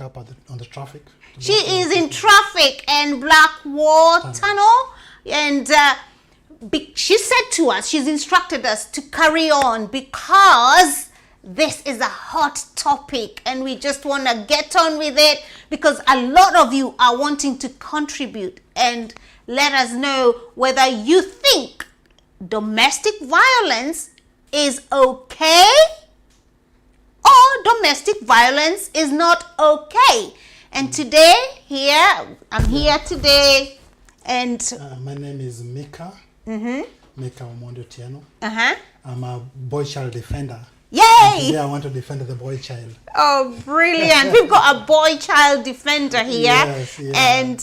up on the traffic. She is in traffic and Blackwall Tunnel, and she said to us, she's instructed us to carry on because this is a hot topic and we just want to get on with it because a lot of you are wanting to contribute and let us know whether you think domestic violence is okay or domestic violence is not okay. And today, I'm here today, and my name is Mika. Mika Omondi Otieno. Uh-huh. I'm a boy child defender. Yay! And today I want to defend the boy child. Oh, brilliant. We've got a boy child defender here. Yes, yeah. And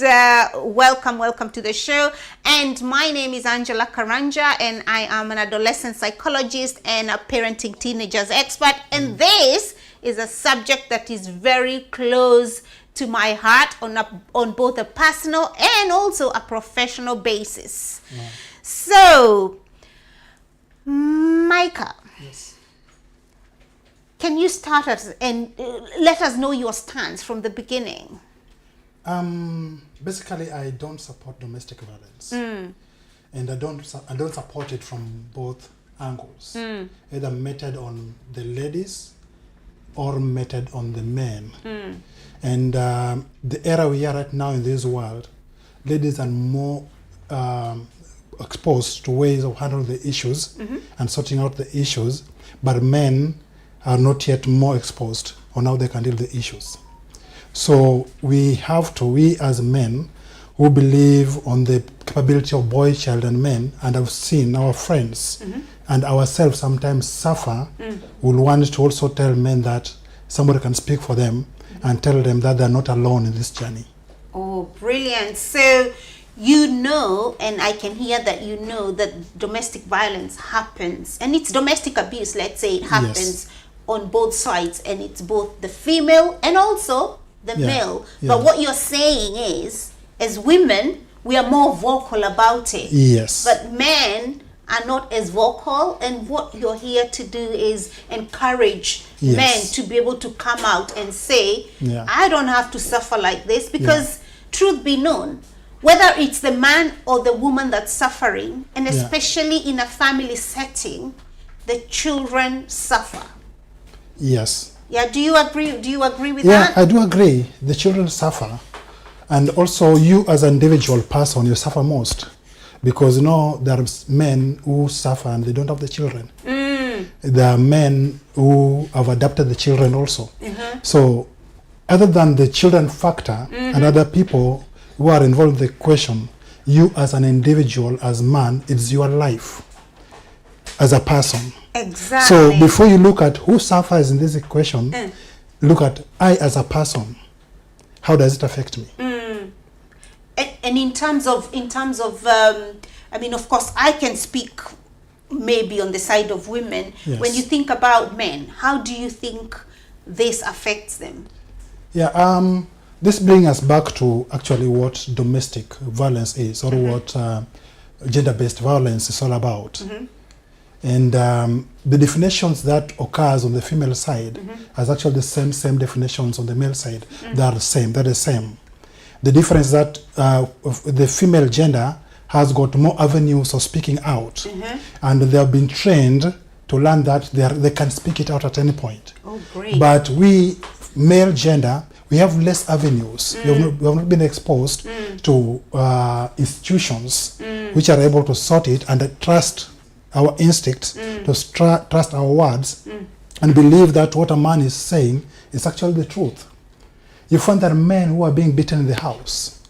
welcome to the show. And my name is Angela Karanja, and I am an adolescent psychologist and a parenting teenagers expert. And this is a subject that is very close to my heart on both a personal and also a professional basis. Yeah. So, Micah. Yes. Can you start us and let us know your stance from the beginning? Basically, I don't support domestic violence, and I don't support it from both angles, either meted on the ladies or meted on the men. And the era we are right now in this world, ladies are more exposed to ways of handling the issues and sorting out the issues, but men are not yet more exposed on how they can deal with the issues. So we as men who believe on the capability of boy, child and men, and have seen our friends and ourselves sometimes suffer, will want to also tell men that somebody can speak for them and tell them that they're not alone in this journey. Oh, brilliant. So you know, and I can hear that you know that domestic violence happens, and it's domestic abuse, let's say it happens on both sides, and it's both the female and also the male. But what you're saying is, as women, we are more vocal about it. Yes. But men are not as vocal, and what you're here to do is encourage men to be able to come out and say, I don't have to suffer like this, because truth be known, whether it's the man or the woman that's suffering, and especially in a family setting, the children suffer. Yes. Yeah, do you agree with Yeah, that? I do agree. The children suffer. And also you as an individual person, you suffer most. Because there are men who suffer and they don't have the children. There are men who have adopted the children also. So other than the children factor and other people who are involved in the question, you as an individual, as man, it's your life as a person. Exactly. So before you look at who suffers in this equation, look at I as a person. How does it affect me? And in terms of, I mean, of course, I can speak maybe on the side of women. Yes. When you think about men, how do you think this affects them? Yeah, this brings us back to actually what domestic violence is, or what gender-based violence is all about. And the definitions that occurs on the female side is actually the same definitions on the male side. They are the same. They're the same. The difference is that the female gender has got more avenues of speaking out, and they have been trained to learn that they can speak it out at any point. Oh, great. But we, male gender, we have less avenues. We have not been exposed to institutions which are able to sort it and trust our instincts, to trust our words, and believe that what a man is saying is actually the truth. You find there are men who are being beaten in the house.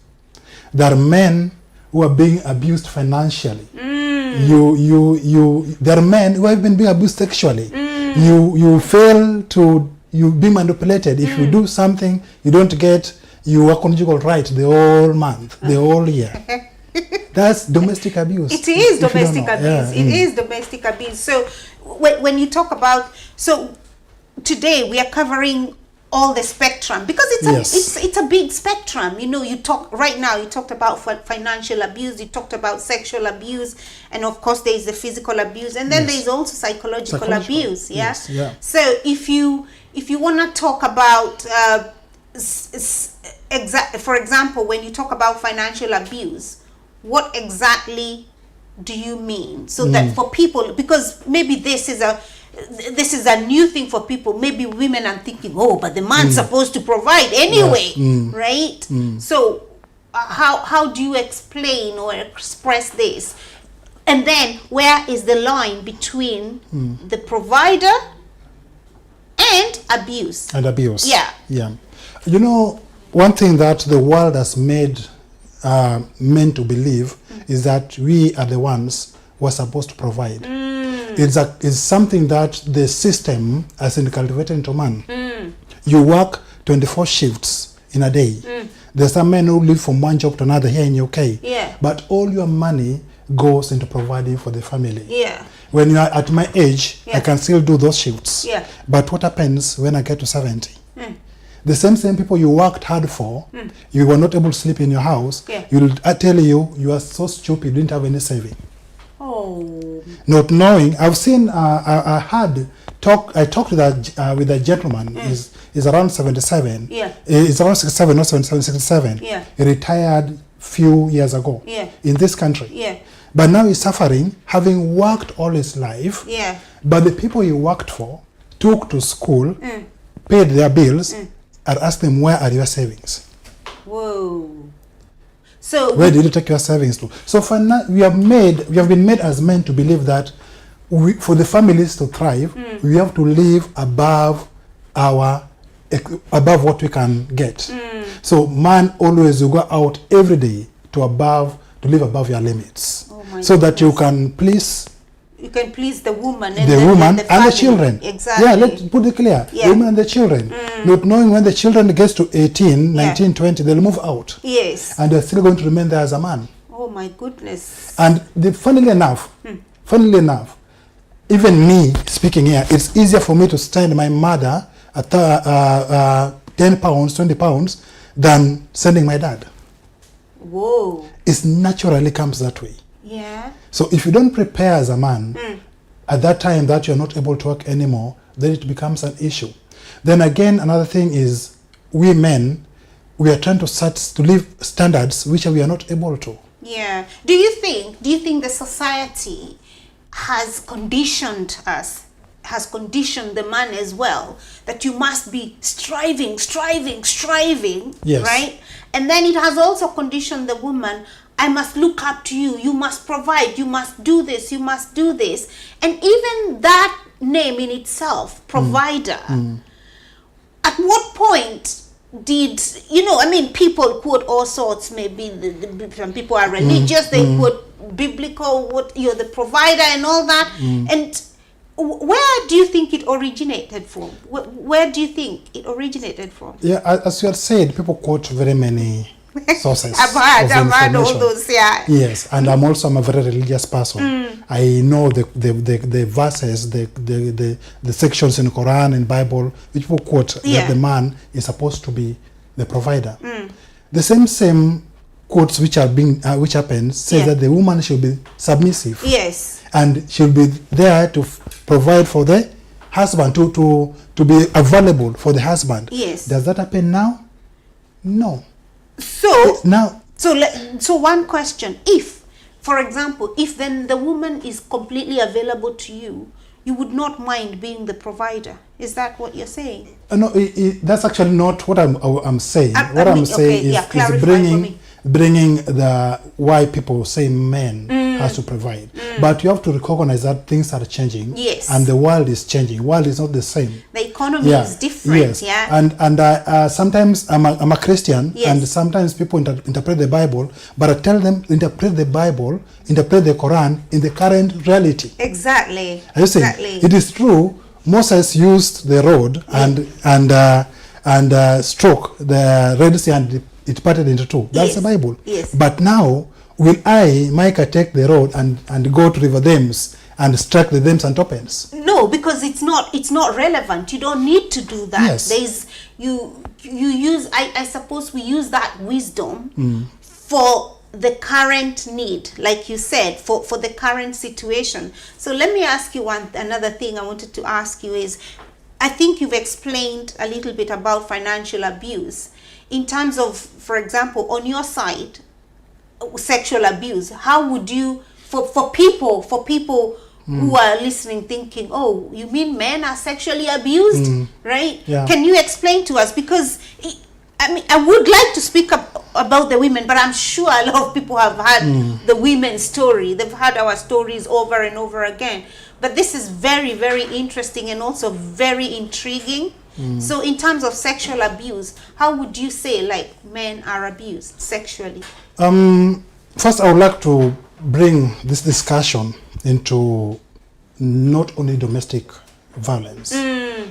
There are men who are being abused financially. There are men who have been being abused sexually. You fail to, you be manipulated. If you do something, you don't get your conjugal right the whole month, the whole year. That's domestic abuse. It is domestic abuse. It is domestic abuse. So when you talk about, so today we are covering all the spectrum, because it's a big spectrum. You talked about financial abuse, you talked about sexual abuse, and of course there is the physical abuse, and then there is also psychological abuse. Yes, yeah. So if you want to talk about for example, when you talk about financial abuse, what exactly do you mean? So that for people, because maybe this is a new thing for people. Maybe women are thinking, oh, but the man's supposed to provide anyway, right? So how do you explain or express this? And then where is the line between the provider and abuse? And abuse. Yeah. Yeah. You know, one thing that the world has made men to believe is that we are the ones who are supposed to provide. It's something that the system has inculcated into man. You work 24 shifts in a day. There's some men who live from one job to another here in UK. Yeah. But all your money goes into providing for the family. Yeah. When you are at my age, Yeah. I can still do those shifts. Yeah. But what happens when I get to 70? The same people you worked hard for, you were not able to sleep in your house. Yeah. I tell you, you are so stupid, you didn't have any saving. Oh. Not knowing, I've seen, I talked with a gentleman, he's around 77. Yeah. He's around 67, not 77, 67. Yeah. He retired few years ago. Yeah. In this country. Yeah. But now he's suffering, having worked all his life. Yeah. But the people he worked for took to school, paid their bills, and asked them, where are your savings? Whoa. So Where did you take your savings to? So for now, we have been made as men to believe that for the families to thrive, we have to live above what we can get. So man always will go out every day to live above your limits, so that you can please the woman and the children. Exactly. Yeah, let's put it clear. Yeah. The woman and the children. Not knowing when the children gets to 18, 19, 20, they'll move out. Yes. And they're still going to remain there as a man. Oh my goodness. And funnily enough, even me speaking here, it's easier for me to send my mother 10 pounds, 20 pounds than sending my dad. Whoa. It naturally comes that way. Yeah. So if you don't prepare as a man, at that time that you're not able to work anymore, then it becomes an issue. Then again, another thing is, we men, we are trying to live standards which we are not able to. Yeah. Do you think the society has conditioned us, has conditioned the man as well, that you must be striving, Yes. right? And then it has also conditioned the woman, I must look up to you, you must provide, you must do this, you must do this. And even that name in itself, provider, at what point did, people quote all sorts, maybe some people are religious, they quote biblical, what you're the provider and all that. And where do you think it originated from? Where do you think it originated from? Yeah, as you had said, people quote very many sources. I've heard all those, yeah. Yes, and I'm a very religious person. I know the verses, the sections in Quran and Bible which people quote that the man is supposed to be the provider. The same quotes which happen says that the woman should be submissive. Yes. And she'll be there to provide for the husband, to be available for the husband. Yes. Does that happen now? No. So now, so one question: if, for example, if then the woman is completely available to you, you would not mind being the provider. Is that what you're saying? No, that's actually not what I'm saying. What I'm saying is bringing the why people say men has to provide. But you have to recognize that things are changing. Yes. And the world is changing. World is not the same. The economy is different. Yes. Yeah. And sometimes I'm a Christian, yes. and sometimes people interpret the Bible, but I tell them interpret the Bible, interpret the Quran in the current reality. Exactly. Exactly. It is true. Moses used the rod and struck the Red Sea and it parted into two. That's the Bible. Yes. But now, will I, Micah, take the rod and go to River Thames and strike the Thames and Toppens? No, because it's not relevant. You don't need to do that. Yes. There's you use I suppose we use that wisdom for the current need, like you said, for the current situation. So let me ask you another thing I wanted to ask you is, I think you've explained a little bit about financial abuse. In terms of, for example, on your side, sexual abuse, how would you, for people who are listening thinking, oh, you mean men are sexually abused, right? Yeah. Can you explain to us? Because I mean, I would like to speak about the women, but I'm sure a lot of people have had the women's story. They've had our stories over and over again. But this is very, very interesting and also very intriguing. So in terms of sexual abuse, how would you say like men are abused sexually? First, I would like to bring this discussion into not only domestic violence,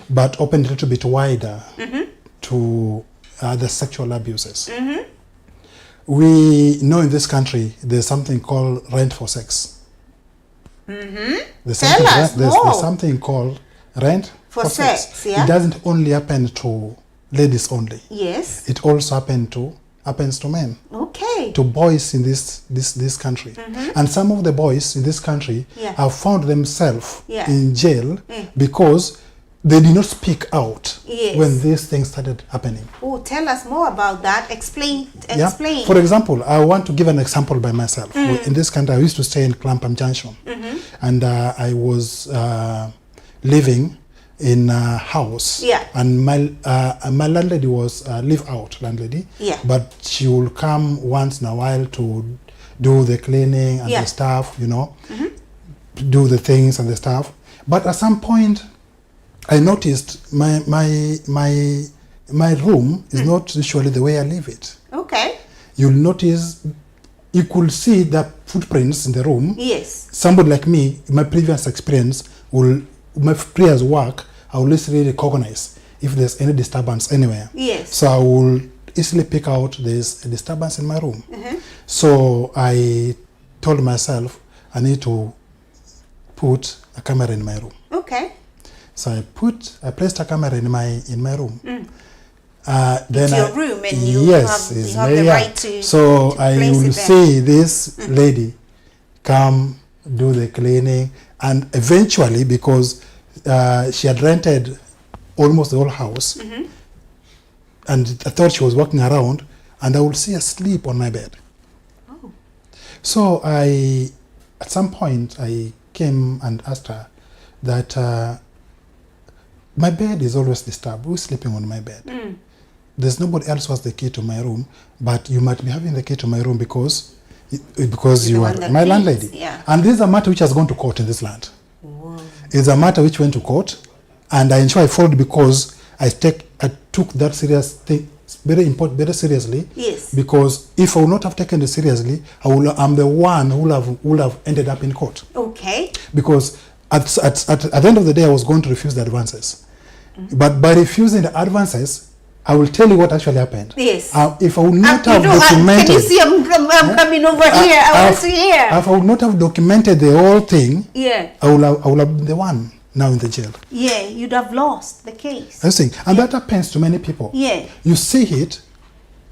but open it a little bit wider to the sexual abuses. We know in this country there's something called rent for sex. There's something called rent for sex. Yeah? It doesn't only happen to ladies only. Yes. It also happens to men. Okay. To boys in this country. And some of the boys in this country have found themselves in jail because they did not speak out when these things started happening. Oh, tell us more about that. Explain. For example, I want to give an example by myself. In this country, I used to stay in Clapham Junction. And I was living in a house. And my landlady was a live-out landlady. But she will come once in a while to do the cleaning and the stuff, you know, do the things and the stuff. But at some point, I noticed my room is not usually the way I leave it. Okay. You'll notice, you could see the footprints in the room. Yes. Somebody like me, in my previous experience, my previous work, I will easily recognize if there's any disturbance anywhere. Yes. So I will easily pick out there's a disturbance in my room. So I told myself I need to put a camera in my room. Okay. So I placed a camera in my room. Then it's your room, and you yes, have the right to. So to I will see this lady come do the cleaning, and eventually, because she had rented almost the whole house, and I thought she was walking around, and I would see her sleep on my bed. Oh. So at some point, I came and asked her that. My bed is always disturbed. Who's sleeping on my bed? There's nobody else who has the key to my room, but you might be having the key to my room because you are my landlady. Yeah. And this is a matter which has gone to court in this land. Whoa. It's a matter which went to court, and I ensure I followed because I took that serious thing very seriously. Yes. Because if I would not have taken it seriously, I'm the one who would have ended up in court. Okay. Because at the end of the day, I was going to refuse the advances. But by refusing the advances, I will tell you what actually happened. Yes. If I would not have Can documented... you see I'm coming over here? I want to see here. If I would not have documented the whole thing, I would have been the one now in the jail. Yeah, you'd have lost the case. That's the thing. And that happens to many people. Yeah. You see it,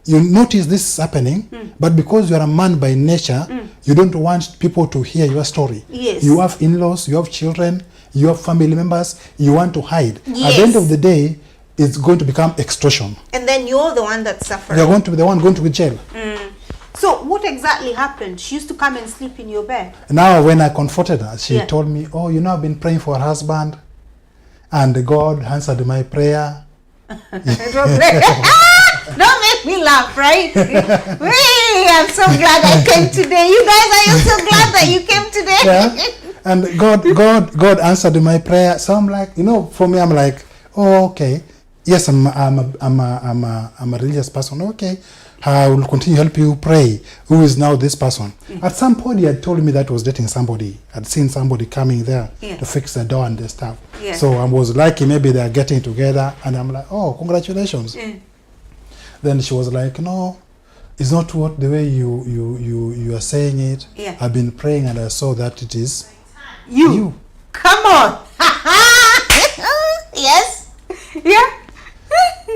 you notice this is happening, but because you are a man by nature, you don't want people to hear your story. Yes. You have in-laws, you have children, you have family members, you want to hide. Yes. At the end of the day, it's going to become extortion. And then you're the one that's suffering. You're going to be the one going to jail. So what exactly happened? She used to come and sleep in your bed. Now, when I confronted her, she told me, oh, you know, I've been praying for her husband, and God answered my prayer. Don't make me laugh, right? Hey, I'm so glad I came today. You guys, are you so glad that you came today? Yeah. And God answered my prayer. So I'm like, you know, for me, I'm like, oh, okay. Yes, I'm a religious person. Okay, I will continue to help you pray. Who is now this person? At some point, he had told me that he was dating somebody. I'd seen somebody coming there to fix the door and the stuff. Yeah. So I was lucky. Maybe they are getting together, and I'm like, oh, congratulations. Then she was like, no, it's not what the way you are saying it. Yeah. I've been praying, and I saw that it is you. Come on. Yes. Yeah.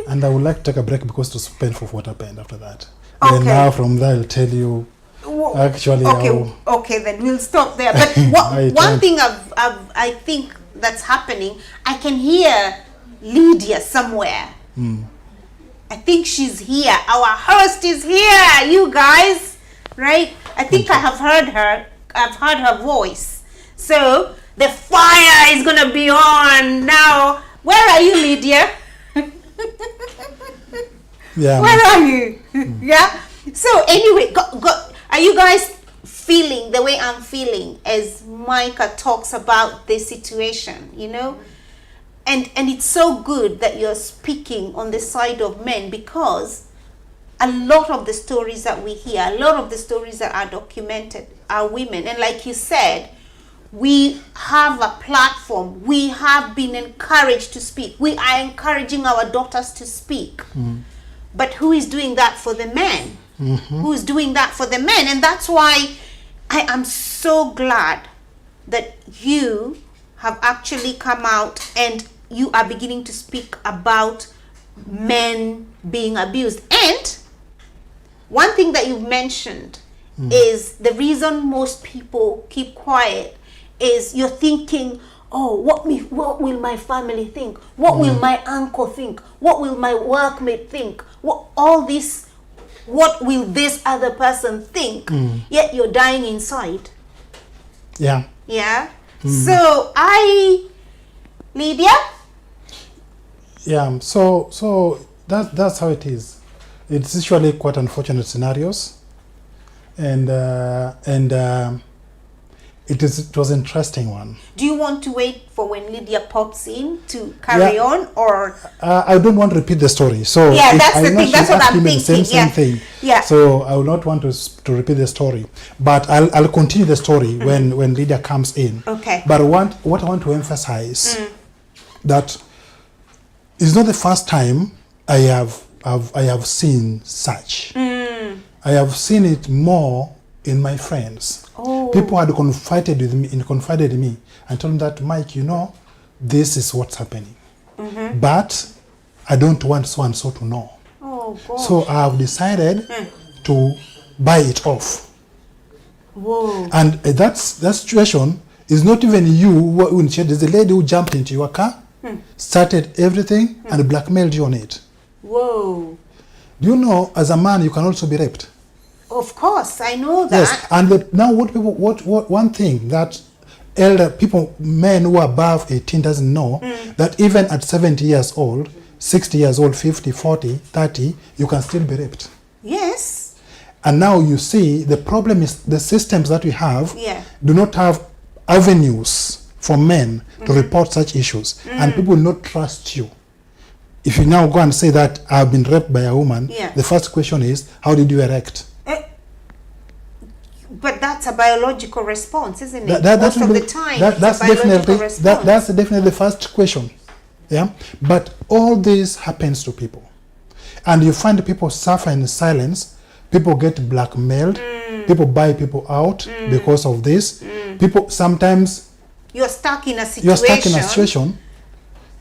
And I would like to take a break because it was painful what happened after that. Okay. And now from there I'll tell you actually okay, then we'll stop there. But one thing I think that's happening, I can hear Lydia somewhere. I think she's here. Our host is here, you guys, right? I think I have heard her. I've heard her voice. So the fire is gonna be on now. Where are you, Lydia? Yeah. Where are you? Yeah. So anyway, are you guys feeling the way I'm feeling as Micah talks about this situation? You know. And it's so good that you're speaking on the side of men, because a lot of the stories that we hear, a lot of the stories that are documented are women. And like you said, we have a platform. We have been encouraged to speak. We are encouraging our daughters to speak. But who is doing that for the men? Who is doing that for the men? And that's why I am so glad that you have actually come out and you are beginning to speak about men being abused. And one thing that you've mentioned is the reason most people keep quiet is you're thinking, oh, what will my family think? What will my uncle think? What will my workmate think? What will this other person think? Yet you're dying inside. Yeah. Yeah. So Lydia? Yeah, so that's how it is. It's usually quite unfortunate scenarios, and it was an interesting one. Do you want to wait for when Lydia pops in to carry on, or? I don't want to repeat the story. So yeah, that's the thing. That's what I'm thinking. Same thing. Yeah. So I will not want to repeat the story, but I'll continue the story when Lydia comes in. Okay. But what I want to emphasize that it's not the first time I have seen such. I have seen it more in my friends. Oh. People had confided in me and told me that, Mike, you know, this is what's happening. But I don't want so and so to know. Oh, gosh. So I have decided to buy it off. Whoa. And that situation is not even you who initiated. There's a lady who jumped into your car, started everything, and blackmailed you on it. Whoa. Do you know, as a man, you can also be raped? Of course, I know that. Yes, and now one thing that elder people, men who are above 18 doesn't know, that even at 70 years old, 60 years old, 50, 40, 30, you can still be raped. Yes. And now you see, the problem is the systems that we have do not have avenues for men to report such issues, and people will not trust you. If you now go and say that I've been raped by a woman, the first question is, how did you erect? But that's a biological response, isn't it? That's definitely the first question. Yeah, but all this happens to people, and you find people suffer in silence. People get blackmailed. People buy people out because of this. People sometimes you're stuck in a situation.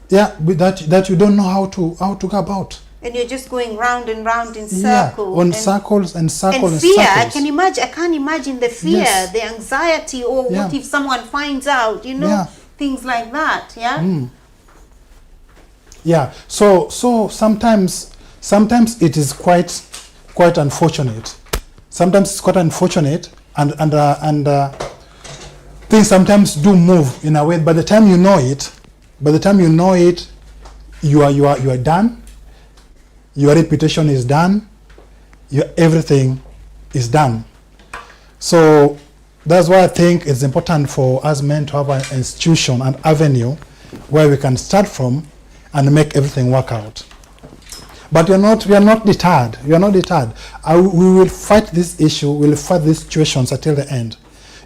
Yeah, that you don't know how to go about. And you're just going round and round in circles. Yeah, circles and circles and fear. circles. I can't imagine the fear, the anxiety, or what if someone finds out, things like that, Yeah, so sometimes it is quite unfortunate. Sometimes it's quite unfortunate, and things sometimes do move in a way. By the time you know it, you are done. Your reputation is done. Everything is done. So that's why I think it's important for us men to have an institution, an avenue where we can start from and make everything work out. But we are not deterred. We are not deterred. We will fight this issue. We will fight these situations until the end.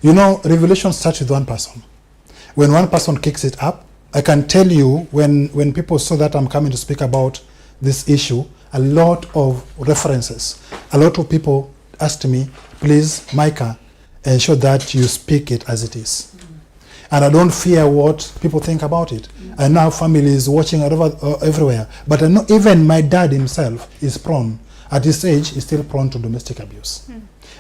You know, revolution starts with one person. When one person kicks it up, I can tell you, when people saw that I'm coming to speak about this issue, a lot of references, a lot of people asked me, please, Micah, ensure that you speak it as it is. And I don't fear what people think about it. I know families watching everywhere, but I know even my dad himself is prone. At his age, he's still prone to domestic abuse.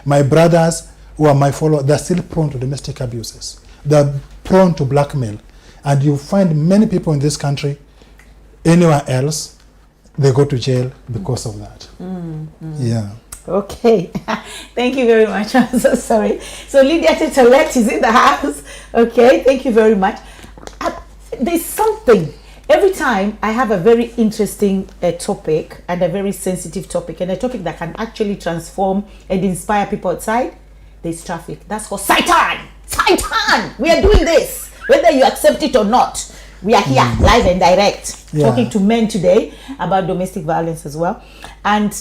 My brothers, who are my followers, they're still prone to domestic abuses. They're prone to blackmail. And you find many people in this country anywhere else, they go to jail because of that. Yeah. Okay, thank you very much. I'm so sorry. So Lydia Titolet is in the house. Okay, thank you very much. There's something. Every time I have a very interesting topic and a very sensitive topic and a topic that can actually transform and inspire people outside, there's traffic. That's called Satan. Satan! We are doing this. Whether you accept it or not, we are here live and direct, talking to men today about domestic violence as well. And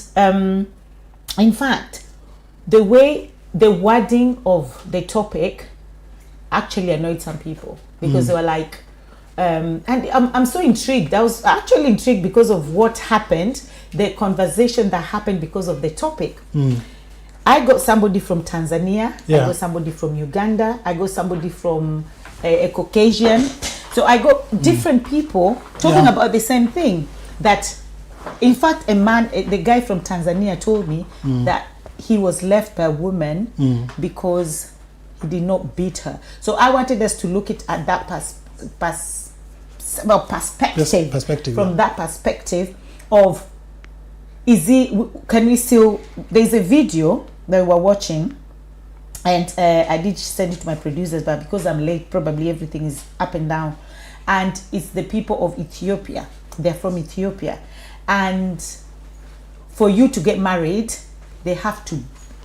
in fact, the wording of the topic actually annoyed some people because they were like, and I'm so intrigued. I was actually intrigued because of what happened, the conversation that happened because of the topic. I got somebody from Tanzania, I got somebody from Uganda, I got somebody from a Caucasian. So I got different people talking about the same thing. That, in fact, the guy from Tanzania told me that he was left by a woman because he did not beat her. So I wanted us to look at that perspective. From that perspective of, there's a video that we were watching, and I did send it to my producers, but because I'm late, probably everything is up and down. And it's the people of Ethiopia. They're from Ethiopia. And for you to get married, they have to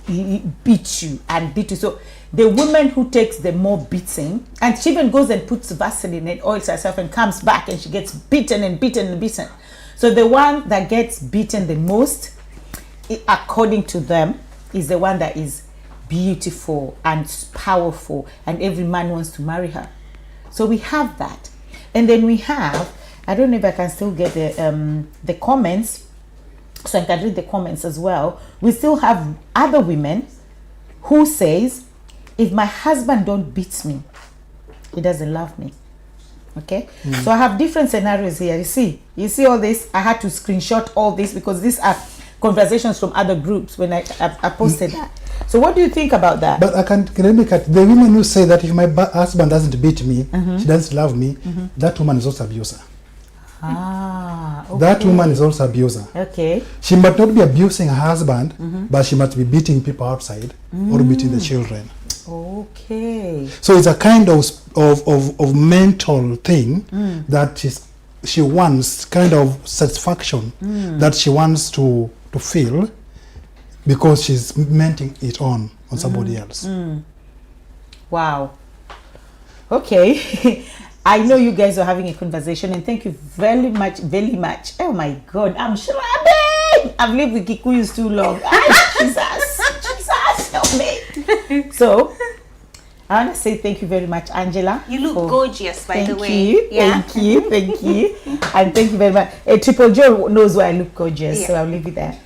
beat you and beat you. So the woman who takes the more beating, and she even goes and puts Vaseline and oils herself and comes back and she gets beaten and beaten and beaten. So the one that gets beaten the most, according to them, is the one that is beautiful and powerful, and every man wants to marry her. So we have that. And then we have, I don't know if I can still get the comments, so I can read the comments as well. We still have other women who says, if my husband don't beat me, he doesn't love me. Okay, so I have different scenarios here. You see all this. I had to screenshot all this because these are conversations from other groups when I posted that. So what do you think about that? But I can look at the women who say that if my husband doesn't beat me, she doesn't love me, that woman is also abuser. Okay. That woman is also abuser. Okay. She might not be abusing her husband, but she must be beating people outside or beating the children. Okay. So it's a kind of mental thing that she wants, kind of satisfaction that she wants to feel because she's menting it on somebody else. Wow. Okay. I know you guys are having a conversation, and thank you very much, very much. Oh my God, I'm shrubby. I've lived with Kikuyus too long. Jesus, help me. So, I want to say thank you very much, Angela. You look gorgeous, by the way. Thank you. And thank you very much. Triple Joe knows why I look gorgeous, so I'll leave it there.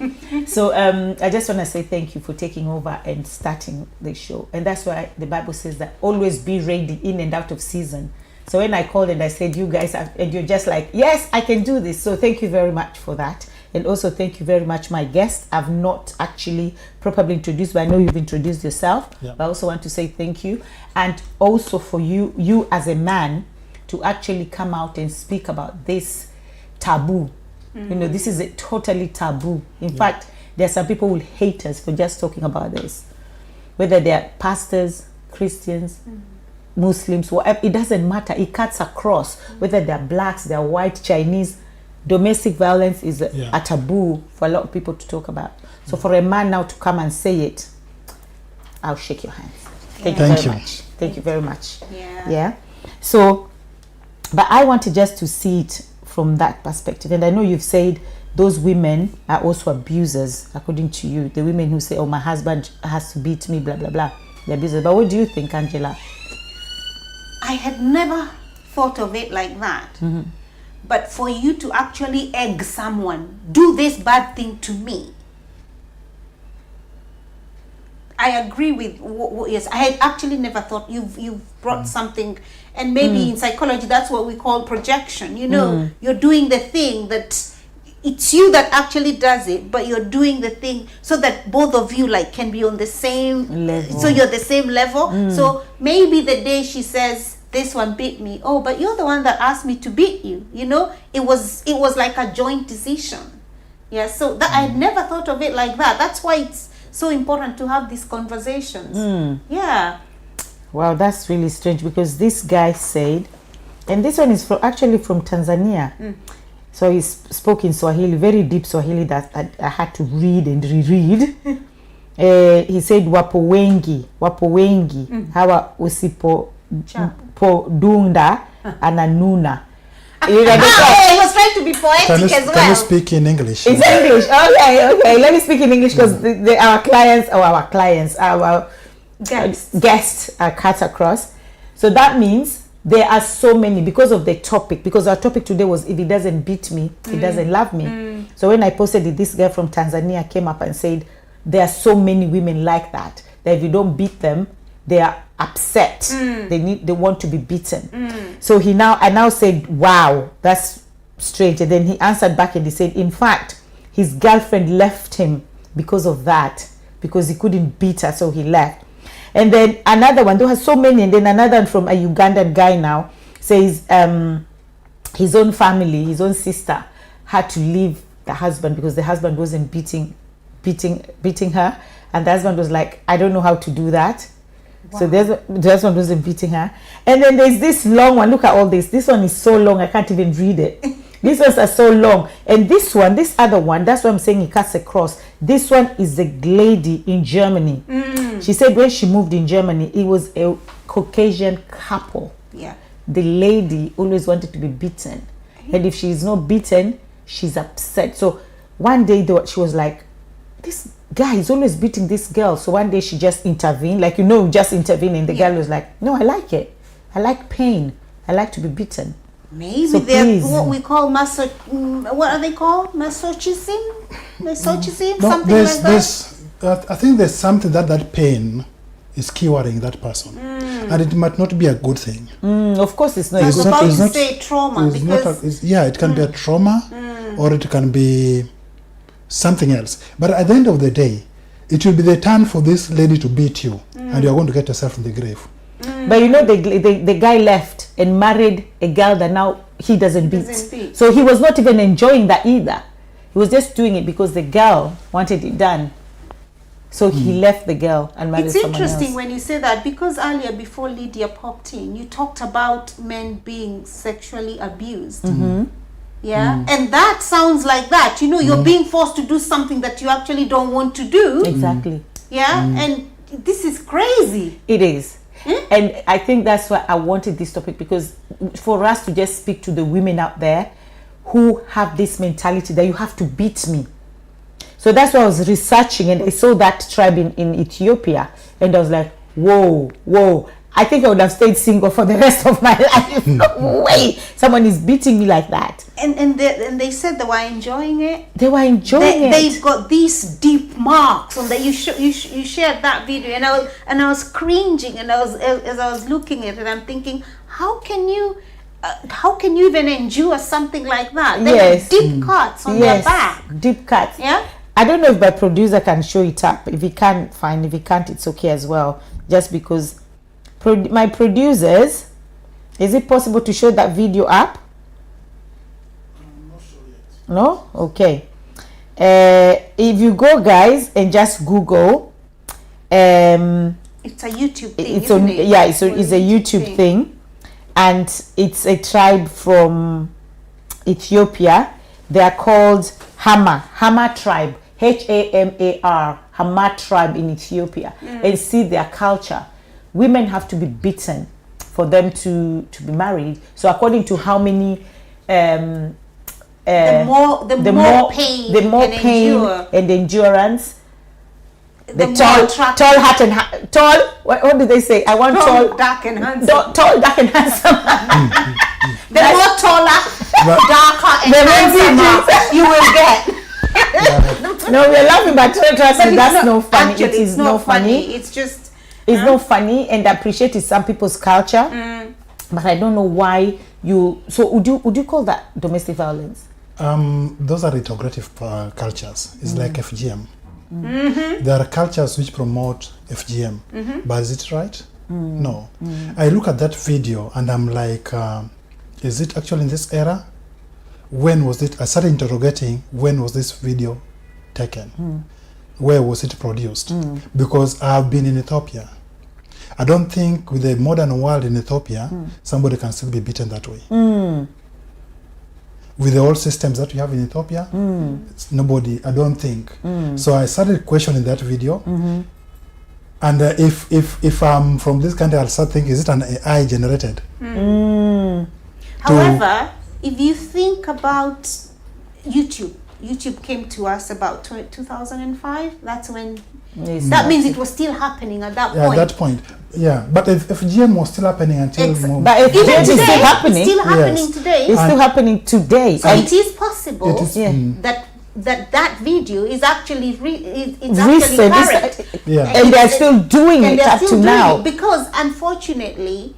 So I just want to say thank you for taking over and starting the show. And that's why the Bible says that always be ready in and out of season. So when I called and I said, you guys, and you're just like, yes, I can do this. So thank you very much for that. And also thank you very much, my guest. I've not actually properly introduced, but I know you've introduced yourself. Yeah. But I also want to say thank you. And also for you as a man, to actually come out and speak about this taboo. You know, this is a totally taboo. In fact, there are some people who will hate us for just talking about this. Whether they're pastors, Christians, Muslims, whatever, it doesn't matter. It cuts across. Whether they're blacks, they're white, Chinese. Domestic violence is a taboo for a lot of people to talk about. So for a man now to come and say it, I'll shake your hands. Thank you very much. Thank you very much. Yeah. So, but I wanted just to see it from that perspective. And I know you've said those women are also abusers, according to you. The women who say, oh, my husband has to beat me, blah, blah, blah. They're abusers. But what do you think, Angela? I had never thought of it like that. But for you to actually egg someone, do this bad thing to me, I agree with yes. I had actually never thought you've brought something, and maybe in psychology that's what we call projection. You know, you're doing the thing that it's you that actually does it, but you're doing the thing so that both of you can be on the same level. So you're the same level. So maybe the day she says, this one beat me. Oh, but you're the one that asked me to beat you. You know, it was like a joint decision. Yeah, so that I had never thought of it like that. That's why it's so important to have these conversations. Yeah. Wow, that's really strange, because this guy said, and this one is actually from Tanzania. So he spoke in Swahili, very deep Swahili that I had to read and reread. He said, wapo wengi hawa usipo dunda ananuna. He was trying to be poetic as well. Can you speak in English? It's English. Okay. Let me speak in English, because our guests are cut across. So that means there are so many, because of the topic, because our topic today was, if he doesn't beat me, he doesn't love me. So when I posted it, this girl from Tanzania came up and said, there are so many women like that if you don't beat them, they are upset. They want to be beaten. So I now said, wow, that's strange. And then he answered back and he said, in fact, his girlfriend left him because of that, because he couldn't beat her, so he left. And then another one, there were so many, and then another one from a Ugandan guy now says his own family, his own sister had to leave the husband because the husband wasn't beating her, and the husband was like, I don't know how to do that. Wow. So the husband wasn't beating her. And then there's this long one. Look at all this. This one is so long I can't even read it. These ones are so long. And this other one, that's what I'm saying, he cuts across. This one is a lady in Germany. She said when she moved in Germany, it was a Caucasian couple. Yeah. The lady always wanted to be beaten. And if she's not beaten, she's upset. So one day she was like, this guy is always beating this girl. So one day she just intervened, just intervened. And the girl was like, no, I like it. I like pain. I like to be beaten. Maybe so they're what we call what are they called? Masochism? Masochism? Something like that? I think there's something that pain is curing that person. And it might not be a good thing. Of course it's not. I was about to say trauma. It can be a trauma, or it can be something else. But at the end of the day, it will be the turn for this lady to beat you, and you're going to get yourself in the grave. But the guy left and married a girl that now he doesn't beat. So he was not even enjoying that either. He was just doing it because the girl wanted it done. So he left the girl and married someone else. It's interesting when you say that, because earlier, before Lydia popped in, you talked about men being sexually abused. Yeah, and that sounds like that. You're being forced to do something that you actually don't want to do. Exactly. Yeah, and this is crazy. It is. And I think that's why I wanted this topic, because for us to just speak to the women out there who have this mentality that you have to beat me. So that's why I was researching, and I saw that tribe in Ethiopia, and I was like, whoa. I think I would have stayed single for the rest of my life. No way someone is beating me like that. And they said they were enjoying it. They were enjoying it. They've got these deep marks on that. You shared that video, and I was cringing, and as I was looking at it, I'm thinking, how can you even endure something like that? They have deep cuts on their back. Deep cuts. Yeah. I don't know if my producer can show it up. If he can, fine. If he can't, it's okay as well. Just because my producers, is it possible to show that video up? I'm not sure yet. No? Okay. If you go, guys, and just Google, it's a YouTube thing. It's a YouTube thing, and it's a tribe from Ethiopia. They are called Hama tribe, Hamar, Hama tribe in Ethiopia. And see their culture. Women have to be beaten for them to be married. So according to how many the more pain and endurance, the tall, what do they say? I want tall, dark and handsome. Tall, dark and handsome. The more taller, darker and handsomer you will get. No, we're laughing, but trust me, that's no funny. Actually, it is not funny. It's just it's not funny, and I appreciate it's some people's culture, but I don't know why you. So would you call that domestic violence? Those are integrative cultures. It's like FGM. There are cultures which promote FGM, but is it right? No. I look at that video and I'm like, is it actually in this era? When was it? I started interrogating, when was this video taken? Where was it produced? Because I've been in Ethiopia. I don't think with the modern world in Ethiopia, somebody can still be beaten that way. With the old systems that we have in Ethiopia, it's nobody, I don't think. So I started questioning that video. And if I'm from this country, I'll start thinking, is it an AI generated? However, if you think about YouTube came to us about 2005. That's when. That means it was still happening at that point. At that point, yeah. But if GM was still happening until but if even GM today, is still happening, it's still happening today. It's still happening today. So it is possible It is, that video is actually it's recent, actually current. yeah. and they're still doing And it they're up still to doing now. it because unfortunately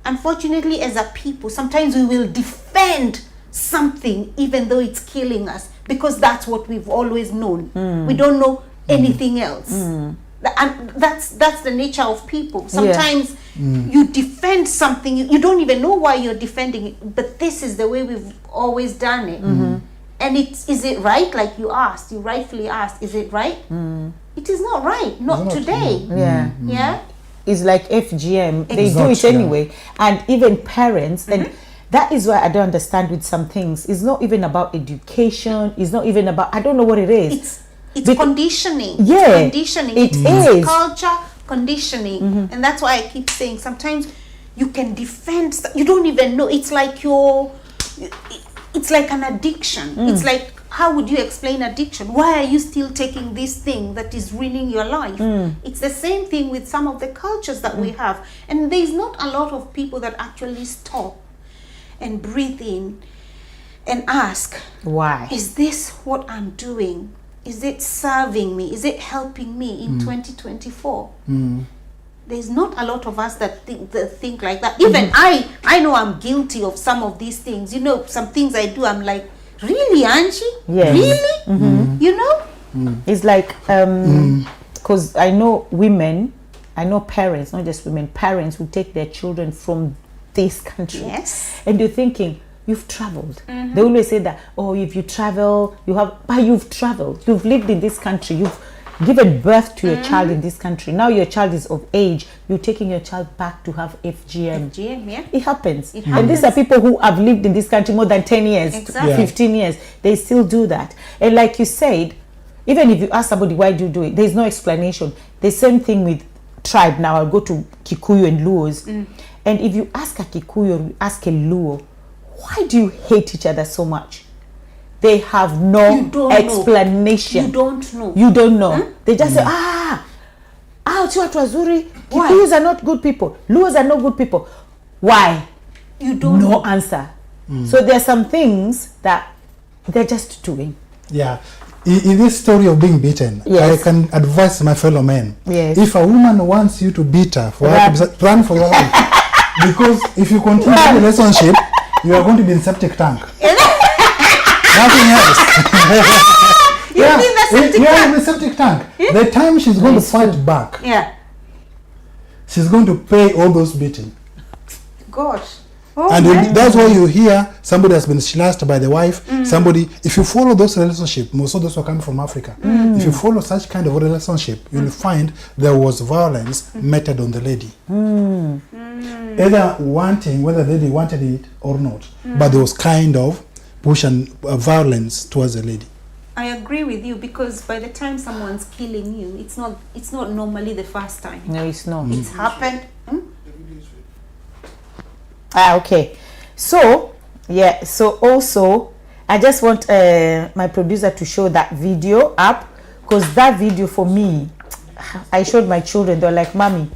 as a people, sometimes we will defend something even though it's killing us, because that's what we've always known. We don't know anything else. And that's the nature of people. Sometimes you defend something, you don't even know why you're defending it, but this is the way we've always done it. And is it right? Like you rightfully asked, is it right? It is not right, not today. Yeah. It's like FGM, they do it Exactly. anyway. And even parents, and that is why I don't understand with some things. It's not even about education. It's not even about, I don't know what it is. It's conditioning. Yeah, It's conditioning. it It's is. culture conditioning. And that's why I keep saying sometimes you can defend, you don't even know. It's like it's like an addiction. It's like, how would you explain addiction? Why are you still taking this thing that is ruining your life? It's the same thing with some of the cultures that we have. And there's not a lot of people that actually stop and breathe in and ask, Why? is this what I'm doing? Is it serving me? Is it helping me in 2024? There's not a lot of us that think like that. Even I know I'm guilty of some of these things. You know, some things I do, I'm like, really, Angie? Yes. Really? You know? It's like, because I know women, I know parents, not just women, parents who take their children from this country. Yes. And you're thinking, you've traveled. They always say that, oh, if you travel, you've traveled. You've lived in this country. You've given birth to your child in this country. Now your child is of age. You're taking your child back to have FGM. FGM, yeah. It happens. It And these are people who have lived in this country more than 10 years, Exactly. 15 years. They still do that. And like you said, even if you ask somebody, why do you do it? There's no explanation. The same thing with tribe. Now I'll go to Kikuyu and Luos. And if you ask a Kikuyu or you ask a Luo, why do you hate each other so much? They have no You don't explanation. You don't know. You don't know. They just say, si watu wazuri. Why? Kikuyus are not good people. Luos are not good people. Why? You don't No know. answer. So there are some things that they're just doing. Yeah. In this story of being beaten, Yes. I can advise my fellow men. Yes. If a woman wants you to beat her, for her to be, run for your life. Because if you continue the relationship, you are going to be in septic tank. Nothing else. You're in the septic in the septic tank. The time she's going to fight back, Yeah. she's going to pay all those beating. Gosh. Oh, And man. that's why you hear somebody has been slashed by the wife. Somebody, if you follow those relationships, most of those are coming from Africa. If you follow such kind of relationship, you'll find there was violence meted on the lady. Either wanting, whether the lady wanted it or not, but there was kind of push and violence towards the lady. I agree with you, because by the time someone's killing you, it's not normally the first time. No, it's not. It's happened. Okay. So, yeah. So also, I just want my producer to show that video up, because that video for me, I showed my children. They're like, "Mommy,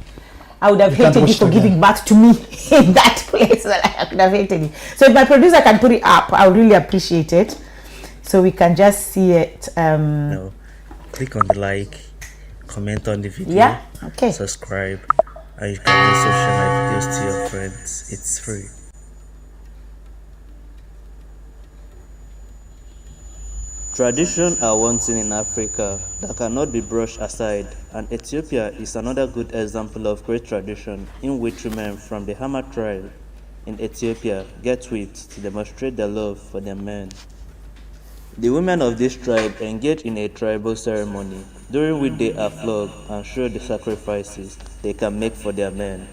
I would have can't hated you watch for it giving again." back to me in that place. I could have hated you." So if my producer can put it up, I would really appreciate it, so we can just see it. No, click on the like, comment on the video, Yeah. Okay. subscribe, and you can also share my videos to your friends. It's free. Traditions are one thing in Africa that cannot be brushed aside, and Ethiopia is another good example of great tradition in which women from the Hama tribe in Ethiopia get with to demonstrate their love for their men. The women of this tribe engage in a tribal ceremony during which they are flogged and show the sacrifices they can make for their men.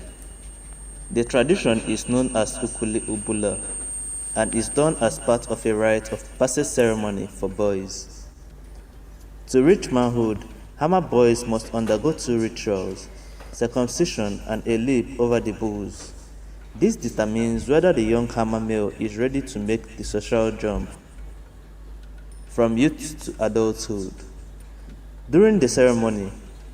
The tradition is known as Ukuli Ubula and is done as part of a rite of passage ceremony for boys. To reach manhood, Hama boys must undergo 2 rituals, circumcision and a leap over the bulls. This determines whether the young Hama male is ready to make the social jump from youth to adulthood. During the ceremony,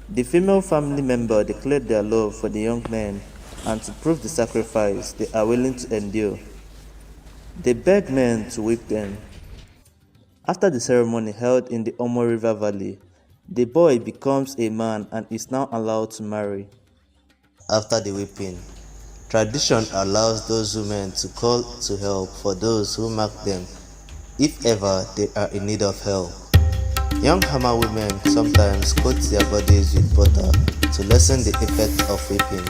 the female family member declared their love for the young men, and to prove the sacrifice they are willing to endure, they beg men to whip them. After the ceremony held in the Omo River Valley, the boy becomes a man and is now allowed to marry. After the whipping, tradition allows those women to call to help for those who mark them if ever they are in need of help. Young Hama women sometimes coat their bodies with butter to lessen the effect of whipping.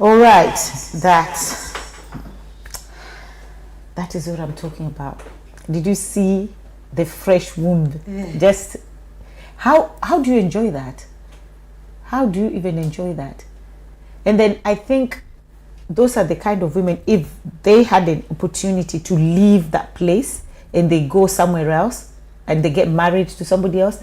All right, that is what I'm talking about. Did you see the fresh wound? Just how do you enjoy that? How do you even enjoy that? And then I think those are the kind of women, if they had an opportunity to leave that place and they go somewhere else and they get married to somebody else,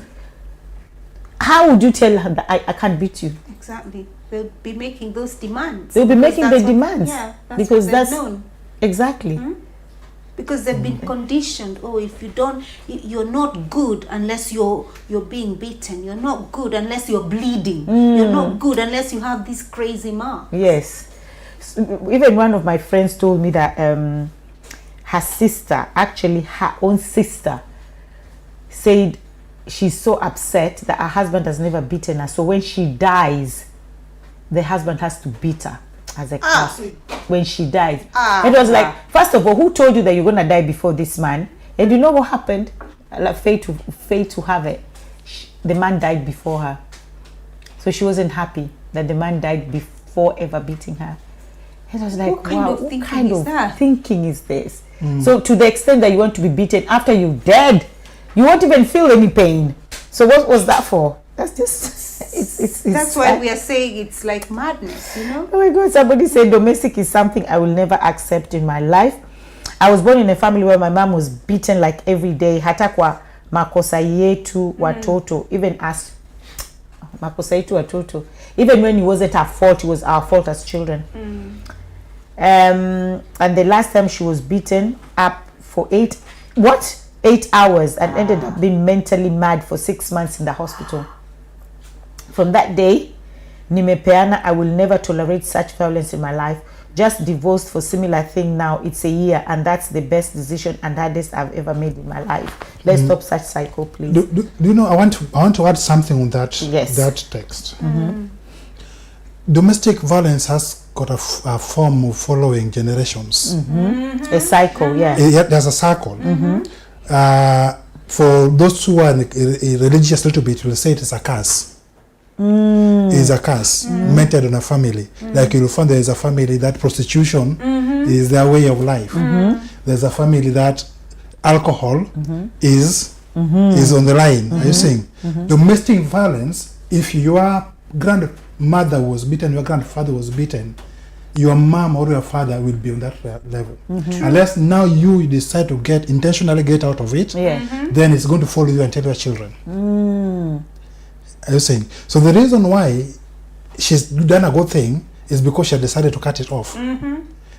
how would you tell her that I can't beat you? Exactly. They'll be making those demands. They'll be making the demands. Yeah, because that's known. Exactly. Because they've been conditioned. Oh, if you don't, you're not good unless you're being beaten. You're not good unless you're bleeding. You're not good unless you have this crazy mark. Yes. Even one of my friends told me that her sister, actually her own sister, said she's so upset that her husband has never beaten her. So when she dies, the husband has to beat her as a curse when she dies. It was like, first of all, who told you that you're going to die before this man? And you know what happened? Like fate to have it. The man died before her. So she wasn't happy that the man died before ever beating her. It was like, what kind of thinking is this? So to the extent that you want to be beaten after you're dead, you won't even feel any pain. So what was that for? That's just that's why we are saying it's like madness, you know. Oh my God, somebody said domestic is something I will never accept in my life. I was born in a family where my mom was beaten like every day. Hata kwa makosa yetu watoto, even us makosa yetu watoto, even when it wasn't our fault, it was our fault as children. And the last time she was beaten up for 8 hours and ended up being mentally mad for 6 months in the hospital. From that day, nimepeana, I will never tolerate such violence in my life. Just divorced for similar thing now. It's a year, and that's the best decision and hardest I've ever made in my life. Let's stop such cycle, please. Do you know, I want to add something on that, that text. Domestic violence has got a form of following generations. A cycle, there's a cycle. For those who are religious a little bit, will say it is a curse. Is a curse meted on a family. Like you'll find there is a family that prostitution is their way of life. There's a family that alcohol is on the line. Are you saying? Domestic violence, if your grandmother was beaten, your grandfather was beaten, your mom or your father will be on that level. Unless now you decide to intentionally get out of it, then it's going to follow you and tell your children. Are you saying? So the reason why she's done a good thing is because she had decided to cut it off.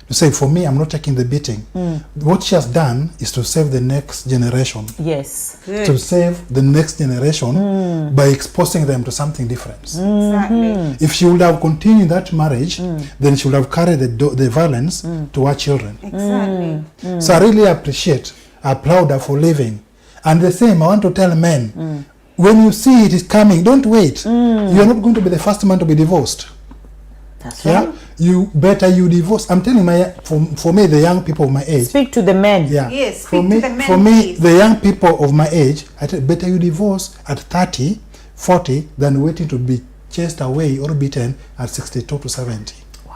To say, for me, I'm not taking the beating. What she has done is to save the next generation. Yes. To save the next generation by exposing them to something different. Exactly. If she would have continued that marriage, then she would have carried the violence to her children. Exactly. So I really appreciate prouder for living. And the same, I want to tell men, when you see it is coming, don't wait. You are not going to be the first man to be divorced. That's Yeah, right. you better you divorce. I'm telling for me, the young people of my age. Speak to the men. Yeah. Yes, For speak me, to the men, for me, please. the young people of my age, I tell better you divorce at 30, 40 than waiting to be chased away or beaten at 62 to 70. Wow.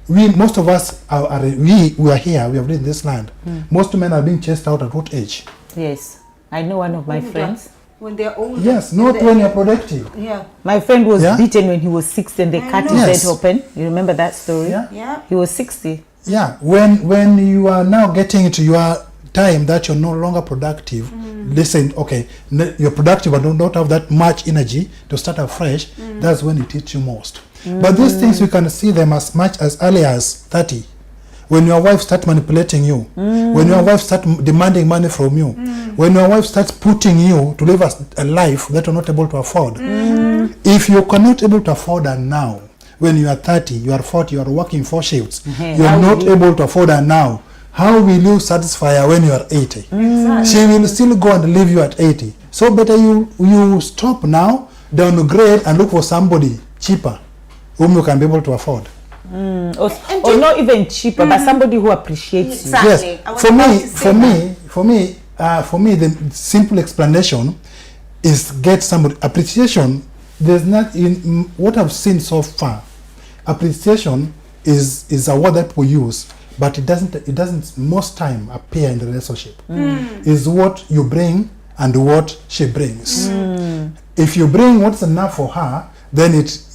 Most of us we are here. We have lived in this land. Most men are being chased out at what age? Yes. I know one of my friends. When they're old. Yes, not when you're productive. Yeah. My friend was Yeah? beaten when he was 60 and they cut his Yes. head open. You remember that story? Yeah. Yeah. He was 60. Yeah, when you are now getting into your time that you're no longer productive, listen, okay, you're productive but do not have that much energy to start afresh, that's when it hits you most. But these things, you can see them as much as early as 30. When your wife starts manipulating you, when your wife starts demanding money from you, when your wife starts putting you to live a life that you're not able to afford. If you cannot able to afford her now, when you are 30, you are 40, you are working 4 shifts, you How are will not you- able to afford her now, how will you satisfy her when you are 80? She will still go and leave you at 80. So better you stop now, downgrade and look for somebody cheaper whom you can be able to afford. Or not even cheaper, but somebody who appreciates you. Exactly. Yes, I was for about me, to say for me, the simple explanation is get somebody appreciation. There's not in what I've seen so far. Appreciation is a word that people use, but it doesn't most time appear in the relationship. Is what you bring and what she brings. If you bring what's enough for her, then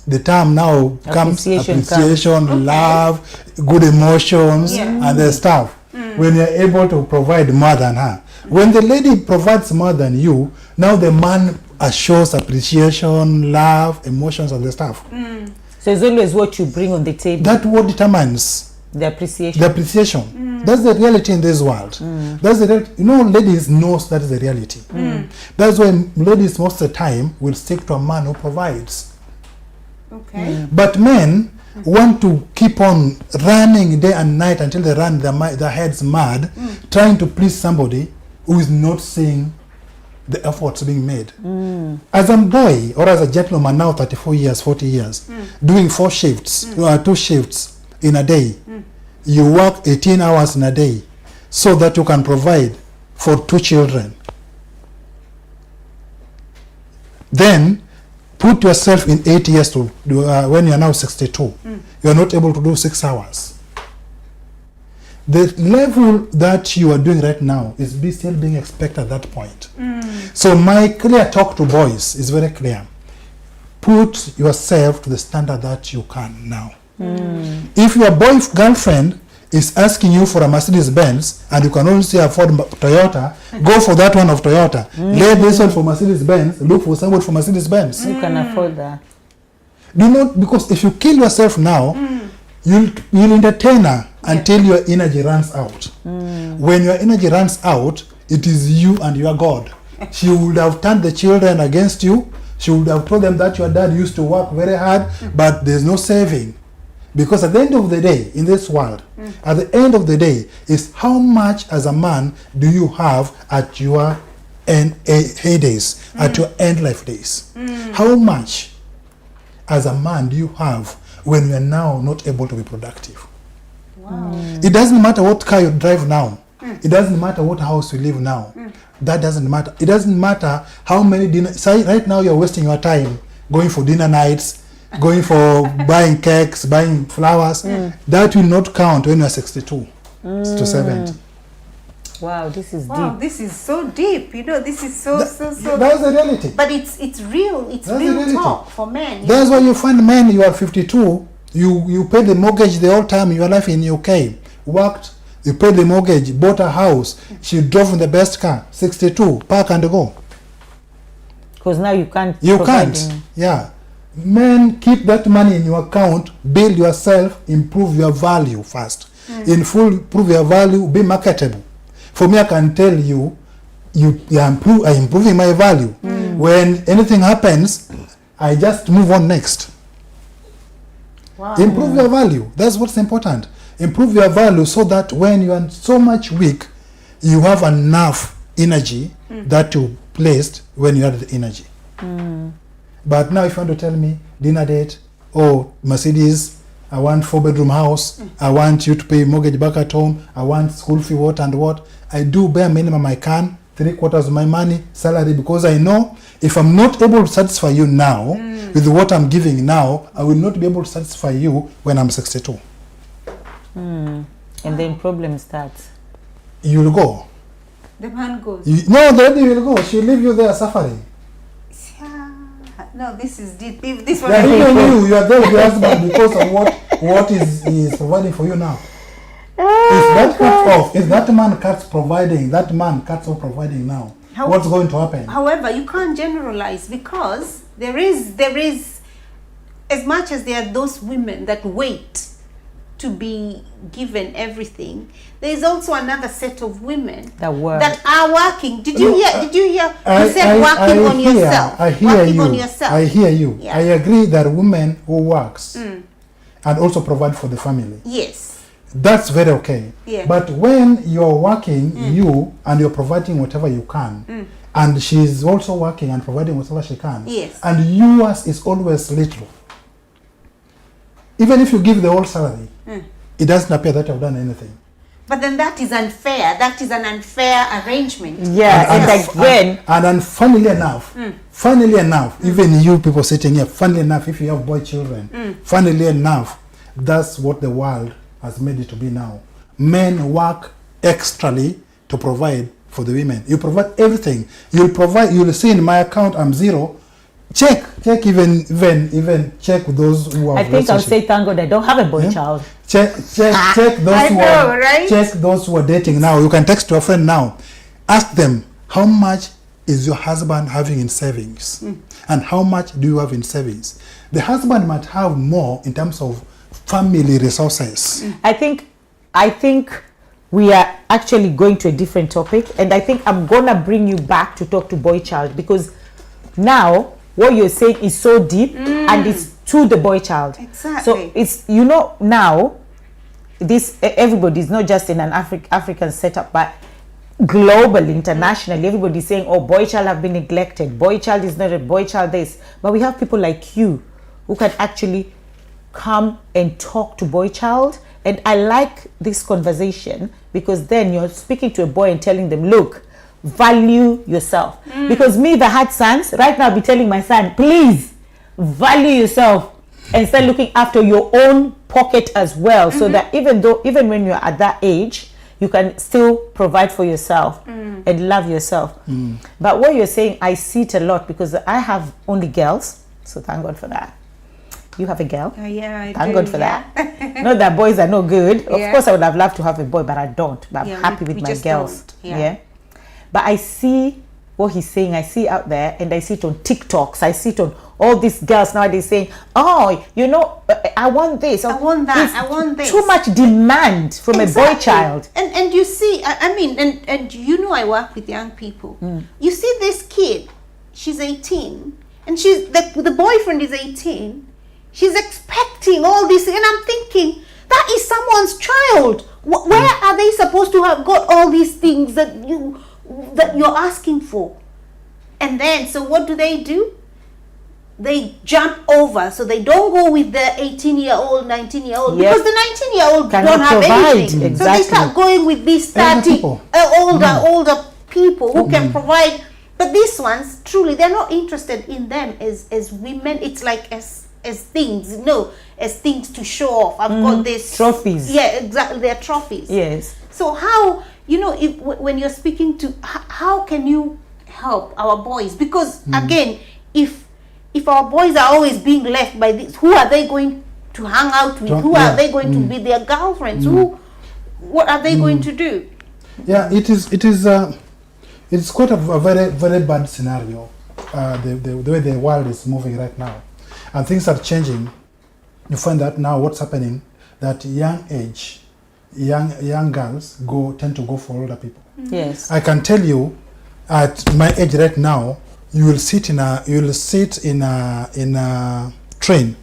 the term now comes appreciation, love, good emotions, and the stuff. When you're able to provide more than her. When the lady provides more than you, now the man shows appreciation, love, emotions, and the stuff. So it's always what you bring on the table, That what determines the appreciation. the appreciation. That's the reality in this world. That's the ladies knows that is the reality. That's why ladies most of the time will stick to a man who provides. Okay. But men want to keep on running day and night until they run their heads mad, trying to please somebody who is not seeing the efforts being made. As a boy or as a gentleman now 34 years, 40 years, doing 4 shifts, 2 shifts in a day, you work 18 hours in a day so that you can provide for 2 children. Then put yourself in 8 years to do, when you are now 62, you are not able to do 6 hours. The level that you are doing right now is still being expected at that point. So my clear talk to boys is very clear. Put yourself to the standard that you can now. If your girlfriend is asking you for a Mercedes Benz and you can only afford Toyota, go for that one of Toyota. Leave this one for Mercedes Benz, look for somebody for Mercedes Benz. You can afford that. Do not, because if you kill yourself now, you'll entertain her until your energy runs out. When your energy runs out, it is you and your God. She would have turned the children against you. She would have told them that your dad used to work very hard, but there's no saving. Because at the end of the day, in this world, at the end of the day, is how much as a man do you have at your heydays, at your end life days? How much as a man do you have when you are now not able to be productive? Wow. It doesn't matter what car you drive now. It doesn't matter what house you live now. That doesn't matter. It doesn't matter how many dinner. Say right now you're wasting your time going for dinner nights, going for buying cakes, buying flowers. That will not count when you're 62 to 70. Wow, this is Wow, deep. this is so deep. You know, this is so. That's the reality. But it's real. It's That's the real reality. talk for men. That's why you find men, you are 52, you pay the mortgage the whole time in your life in UK, worked, you paid the mortgage, bought a house, she drove in the best car, 62, park and go. Because now you can't. You provide can't. any- Yeah. Men, keep that money in your account, build yourself, improve your value first. In full, improve your value, be marketable. For me, I can tell you, I'm improving my value. When anything happens, I just move on next. Wow. Improve your value. That's what's important. Improve your value so that when you are so much weak, you have enough energy that you placed when you had the energy. But now if you want to tell me dinner date, oh, Mercedes, I want 4-bedroom house, I want you to pay mortgage back at home, I want school fee, what and what, I do bare minimum I can, 3/4 of my money, salary, because I know if I'm not able to satisfy you now with what I'm giving now, I will not be able to satisfy you when I'm 62. And then problem starts. You'll go. The man goes. No, the lady will go. She'll leave you there suffering. No, this is deep. This one. Yeah, even you are there with your husband because of what is providing for you now. If that cuts off, if that man cuts off providing now, what's going to happen? However, you can't generalize, because there is, as much as there are those women that wait to be given everything, there is also another set of women That work. that are working. Did you hear? You I said working on hear, yourself. I hear working you. on yourself. I hear you. Yeah. I agree that women who works and also provide for the family, Yes. that's very okay. Yeah. But when you're working, you and you're providing whatever you can, and she's also working and providing whatever she can, Yes. and yours is always little. Even if you give the whole salary, it doesn't appear that you've done anything. But then that is unfair. That is an unfair arrangement. Yeah, and again, And funnily enough, even you people sitting here, funnily enough, if you have boy children, funnily enough, that's what the world has made it to be now. Men work extrally to provide for the women. You provide everything. You'll see in my account I'm zero. Check even check those who have I think I'll relationship. say thank God I don't have a boy Yeah. child. Check those I who know, are right? check those who are dating now. You can text your friend now. Ask them, how much is your husband having in savings? And how much do you have in savings? The husband might have more in terms of family resources. I think we are actually going to a different topic, and I think I'm gonna bring you back to talk to boy child, because now what you're saying is so deep and it's to the boy child. Exactly. So it's, now this everybody's not just in an African setup, but globally, internationally, everybody's saying, oh, boy child have been neglected, boy child is not a boy child this. But we have people like you who can actually come and talk to boy child. And I like this conversation, because then you're speaking to a boy and telling them, look, value yourself. Because me, if I had sons right now, I'd be telling my son, please value yourself and start looking after your own pocket as well, so that even when you're at that age, you can still provide for yourself and love yourself. But what you're saying, I see it a lot, because I have only girls, so thank God for that. You have a girl. Yeah, I Thank do, God for that. Not that boys are no good. Of Yeah. course, I would have loved to have a boy, but I don't. But I'm Yeah, happy we with my just girls. don't. Yeah. But I see what he's saying. I see out there, and I see it on TikToks. I see it on all these girls nowadays saying, "Oh, I want this. I want that. It's I want this." Too much demand from a boy child. And you see, I mean, and I work with young people. You see this kid, she's 18, and she's the boyfriend is 18. She's expecting all this, and I'm thinking, that is someone's child. Where are they supposed to have got all these things that you're asking for? And then, so what do? They jump over, so they don't go with the 18-year-old, 19-year-old, Yep. because the 19-year-old Cannot don't have provide, anything. So exactly. they start going with these Older 30 people. older people who can provide. But these ones, truly, they're not interested in them as women. It's like as things, as things to show off. I've got this Trophies. Yeah, exactly. They're trophies. Yes. So how, when you're speaking to, how can you help our boys? Because again, if our boys are always being left by this, who are they going to hang out with? Who are they going to be their girlfriends? What are they going to do? Yeah, it's quite a very, very bad scenario, the way the world is moving right now. And things are changing. You find that now what's happening, that young girls tend to go for older people. Yes. I can tell you, at my age right now, you will sit in a train,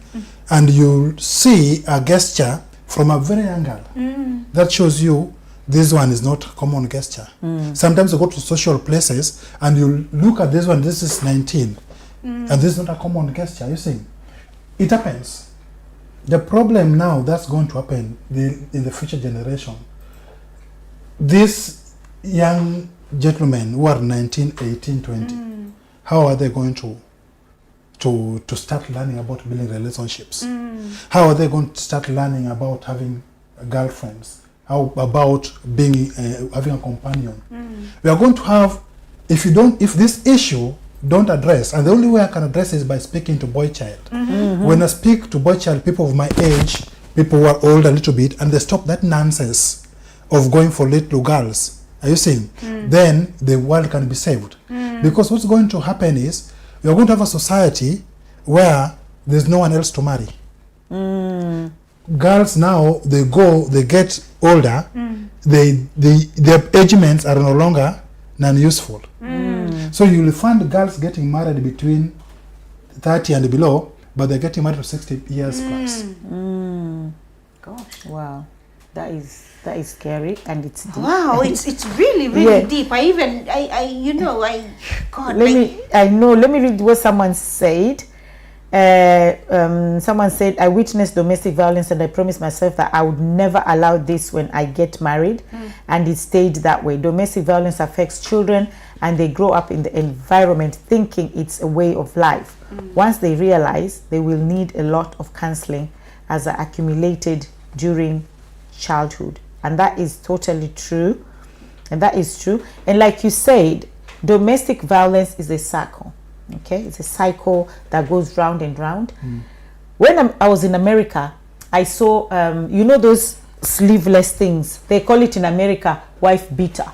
and you'll see a gesture from a very young girl. That shows you this one is not a common gesture. Sometimes you go to social places and you look at this one, this is 19, and this is not a common gesture. You see, it happens. The problem now that's going to happen in the future generation, these young gentlemen who are 19, 18, 20, how are they going to start learning about building relationships? How are they going to start learning about having girlfriends? How about being having a companion? We are going to have, if this issue don't address, and the only way I can address is by speaking to boy child. When I speak to boy child, people of my age, people who are older a little bit, and they stop that nonsense of going for little girls, are you seeing? Then the world can be saved. Because what's going to happen is, we are going to have a society where there's no one else to marry. Girls now, they get older, their agements are no longer non-useful. So you will find girls getting married between 30 and below, but they're getting married to 60 years plus. Gosh. Wow, that is scary, and it's deep. Wow, it's really Yeah. deep. I God. Let me read what someone said. Someone said, I witnessed domestic violence and I promised myself that I would never allow this when I get married, and it stayed that way. Domestic violence affects children and they grow up in the environment thinking it's a way of life. Once they realize, they will need a lot of counseling as are accumulated during childhood. And that is totally true. And that is true. And like you said, domestic violence is a cycle. Okay, it's a cycle that goes round and round. When I was in America, I saw those sleeveless things. They call it in America wife beater,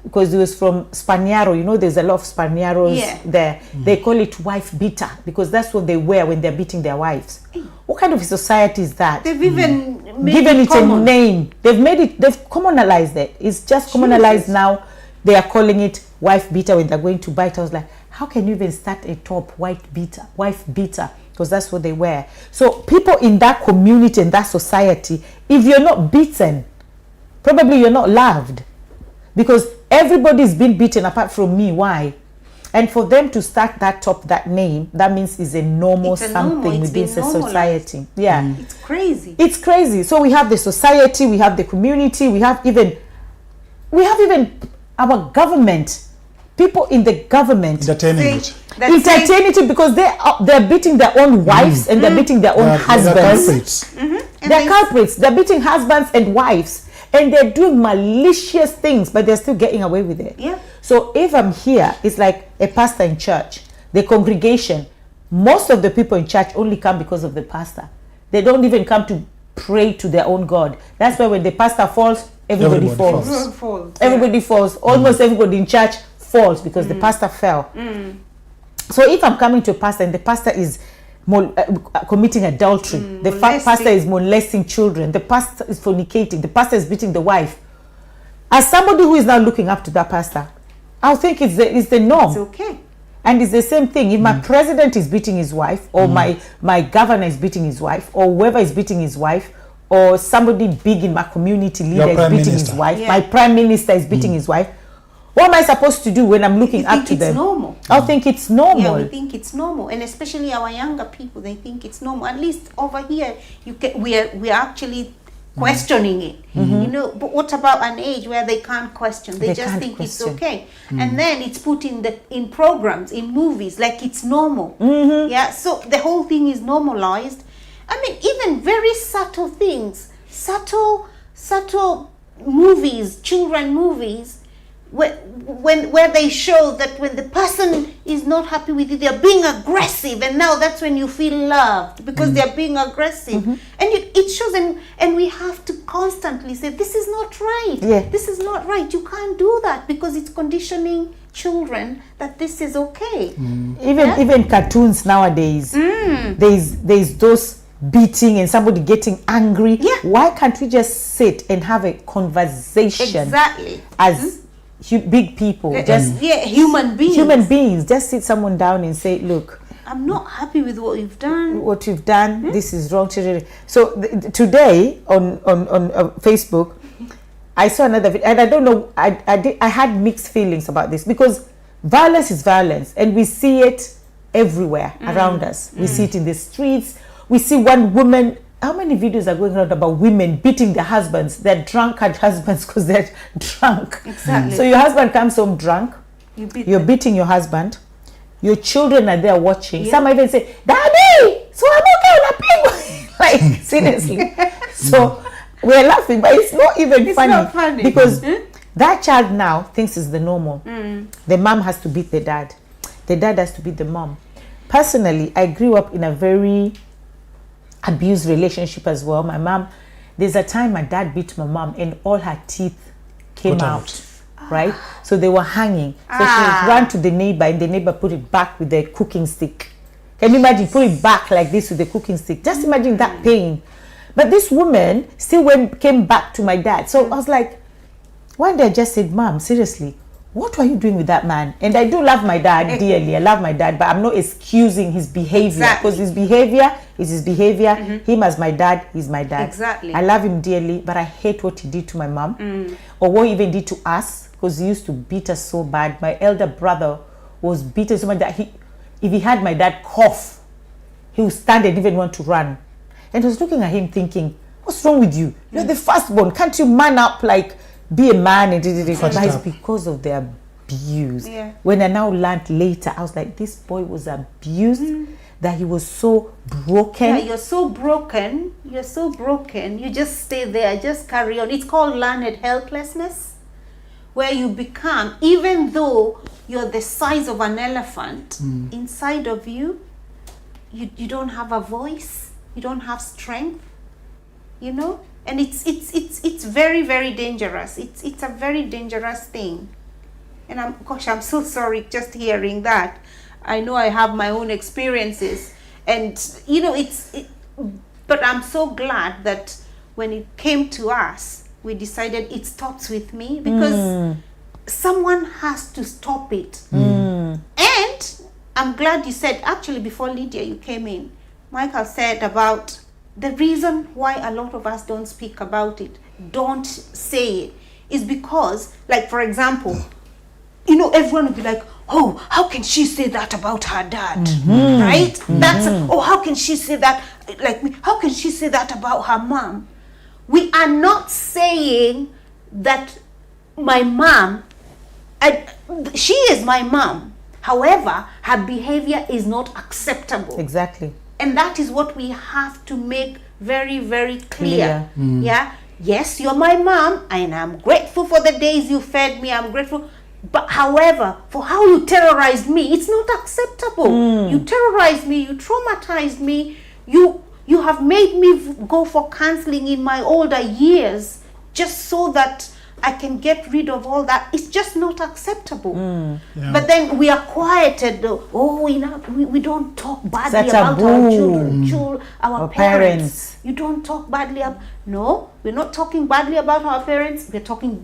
because it was from Spaniaro. There's a lot of Spaniaros there. They call it wife beater because that's what they wear when they're beating their wives. What kind of society is that? They've even given it a name. They've commonalized it. It's just commonalized now. They are calling it wife beater when they're going to bite. I was like, how can you even start a top wife beater? Because that's what they wear. So people in that community and that society, if you're not beaten, probably you're not loved, because everybody's been beaten apart from me. Why? And for them to start that name, that means it's a normal something within the society. Yeah, it's crazy. It's crazy. So we have the society, we have the community, we have even our government. People in the government entertaining it because they're beating their own wives and they're beating their own husbands. They're culprits. They're beating husbands and wives, and they're doing malicious things, but they're still getting away with it. Yeah. So if I'm here, it's like a pastor in church, the congregation. Most of the people in church only come because of the pastor. They don't even come to pray to their own God. That's why when the pastor falls, everybody falls. Everybody falls. Almost everybody in church falls because the pastor fell. So if I'm coming to a pastor and the pastor is committing adultery, the pastor is molesting children, the pastor is fornicating, the pastor is beating the wife, as somebody who is now looking up to that pastor, I'll think it's the norm. It's okay. And it's the same thing. If my president is beating his wife, or my governor is beating his wife, or whoever is beating his wife, or somebody big in my community leader is beating his wife, my prime minister is beating his wife, what am I supposed to do when I'm looking up to them? Normal. I'll think it's normal. Yeah, we think it's normal, and especially our younger people, they think it's normal. At least over here, we are actually questioning it. But what about an age where they can't question? They just think it's okay, and then it's put in programs, in movies, like it's normal. Yeah, so the whole thing is normalized. I mean, even very subtle things, subtle movies, children movies, where they show that when the person is not happy with you, they're being aggressive, and now that's when you feel loved because they're being aggressive, and it shows, and we have to constantly say, this is not right. This is not right. You can't do that, because it's conditioning children that this is okay. Even cartoons nowadays, there's those beating and somebody getting angry. Why can't we just sit and have a conversation as big people, human beings, just sit someone down and say, look, I'm not happy with what you've done. This is wrong. So today on Facebook, I saw another video, and I don't know, I had mixed feelings about this, because violence is violence, and we see it everywhere around us. We see it in the streets. We see one woman. How many videos are going around about women beating their husbands, their drunkard husbands, because they're drunk? Exactly. So your husband comes home drunk, You're beating your husband, your children are there watching. Yeah. Some even say, Daddy, so I'm okay with a pig. Like, seriously. So we're laughing, but it's not even funny. Not funny. Because that child now thinks it's the normal. The mom has to beat the dad. The dad has to beat the mom. Personally, I grew up in a very abused relationship as well. My mom, there's a time my dad beat my mom and all her teeth came Put out. Right? So they were hanging. So she ran to the neighbor, and the neighbor put it back with the cooking stick. Can you imagine? Put it back like this with the cooking stick. Just imagine that pain. But this woman still came back to my dad. So I was like, one day I just said, Mom, seriously, what were you doing with that man? And I do love my dad dearly. I love my dad, but I'm not excusing his behavior, because his behavior is his behavior. Him as my dad, he's my dad. Exactly. I love him dearly, but I hate what he did to my mom, or what he even did to us, because he used to beat us so bad. My elder brother was beaten so much that if he had my dad cough, he would stand and even want to run. And I was looking at him thinking, what's wrong with you? You're the firstborn. Can't you man up, like, be a man? And but it's because of the abuse. Yeah. When I now learned later, I was like, this boy was abused, that he was so broken. Yeah, you're so broken. You're so broken. You just stay there. Just carry on. It's called learned helplessness, where you become, even though you're the size of an elephant, inside of you, you don't have a voice. You don't have strength. You know, and it's very, very dangerous. It's a very dangerous thing. And I'm so sorry just hearing that. I know I have my own experiences, and you know but I'm so glad that when it came to us, we decided it stops with me, because someone has to stop it. And I'm glad you said, actually, before Lydia you came in, Michael said about the reason why a lot of us don't speak about it, don't say it, is because, like, for example, you know, everyone would be like, oh, how can she say that about her dad? Right? That's, oh, how can she say that, like me? How can she say that about her mom? We are not saying that my mom, she is my mom. However, her behavior is not acceptable. Exactly. And that is what we have to make very, very clear. Yeah. Yes, you're my mom, and I'm grateful for the days you fed me. I'm grateful. But however, for how you terrorized me, it's not acceptable. You terrorized me. You traumatized me. You have made me go for counseling in my older years just so that I can get rid of all that. It's just not acceptable. Yeah. But then we are quieted. Oh, you know, we don't talk badly That's about taboo. our children, our Our parents. parents. You don't talk badly about. No, we're not talking badly about our parents. We're talking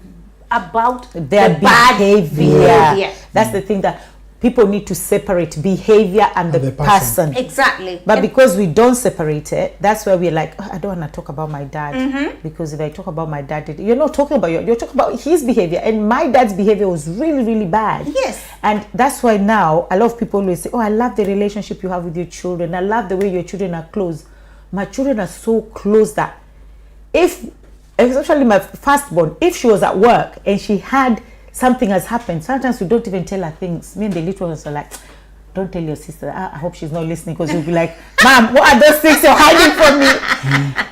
about Their the bad behavior. That's the thing, that people need to separate behavior and the person. Exactly. But And because we don't separate it, that's where we're like, oh, I don't want to talk about my dad, because if I talk about my dad, you're not talking about you're talking about his behavior, and my dad's behavior was really, really bad. Yes. And that's why now a lot of people always say, oh, I love the relationship you have with your children. I love the way your children are close. My children are so close that especially my firstborn, if she was at work and she had something has happened, sometimes we don't even tell her things. Me and the little ones are like, don't tell your sister. I hope she's not listening, because you'll be like, Mom, what are those things you're hiding from me?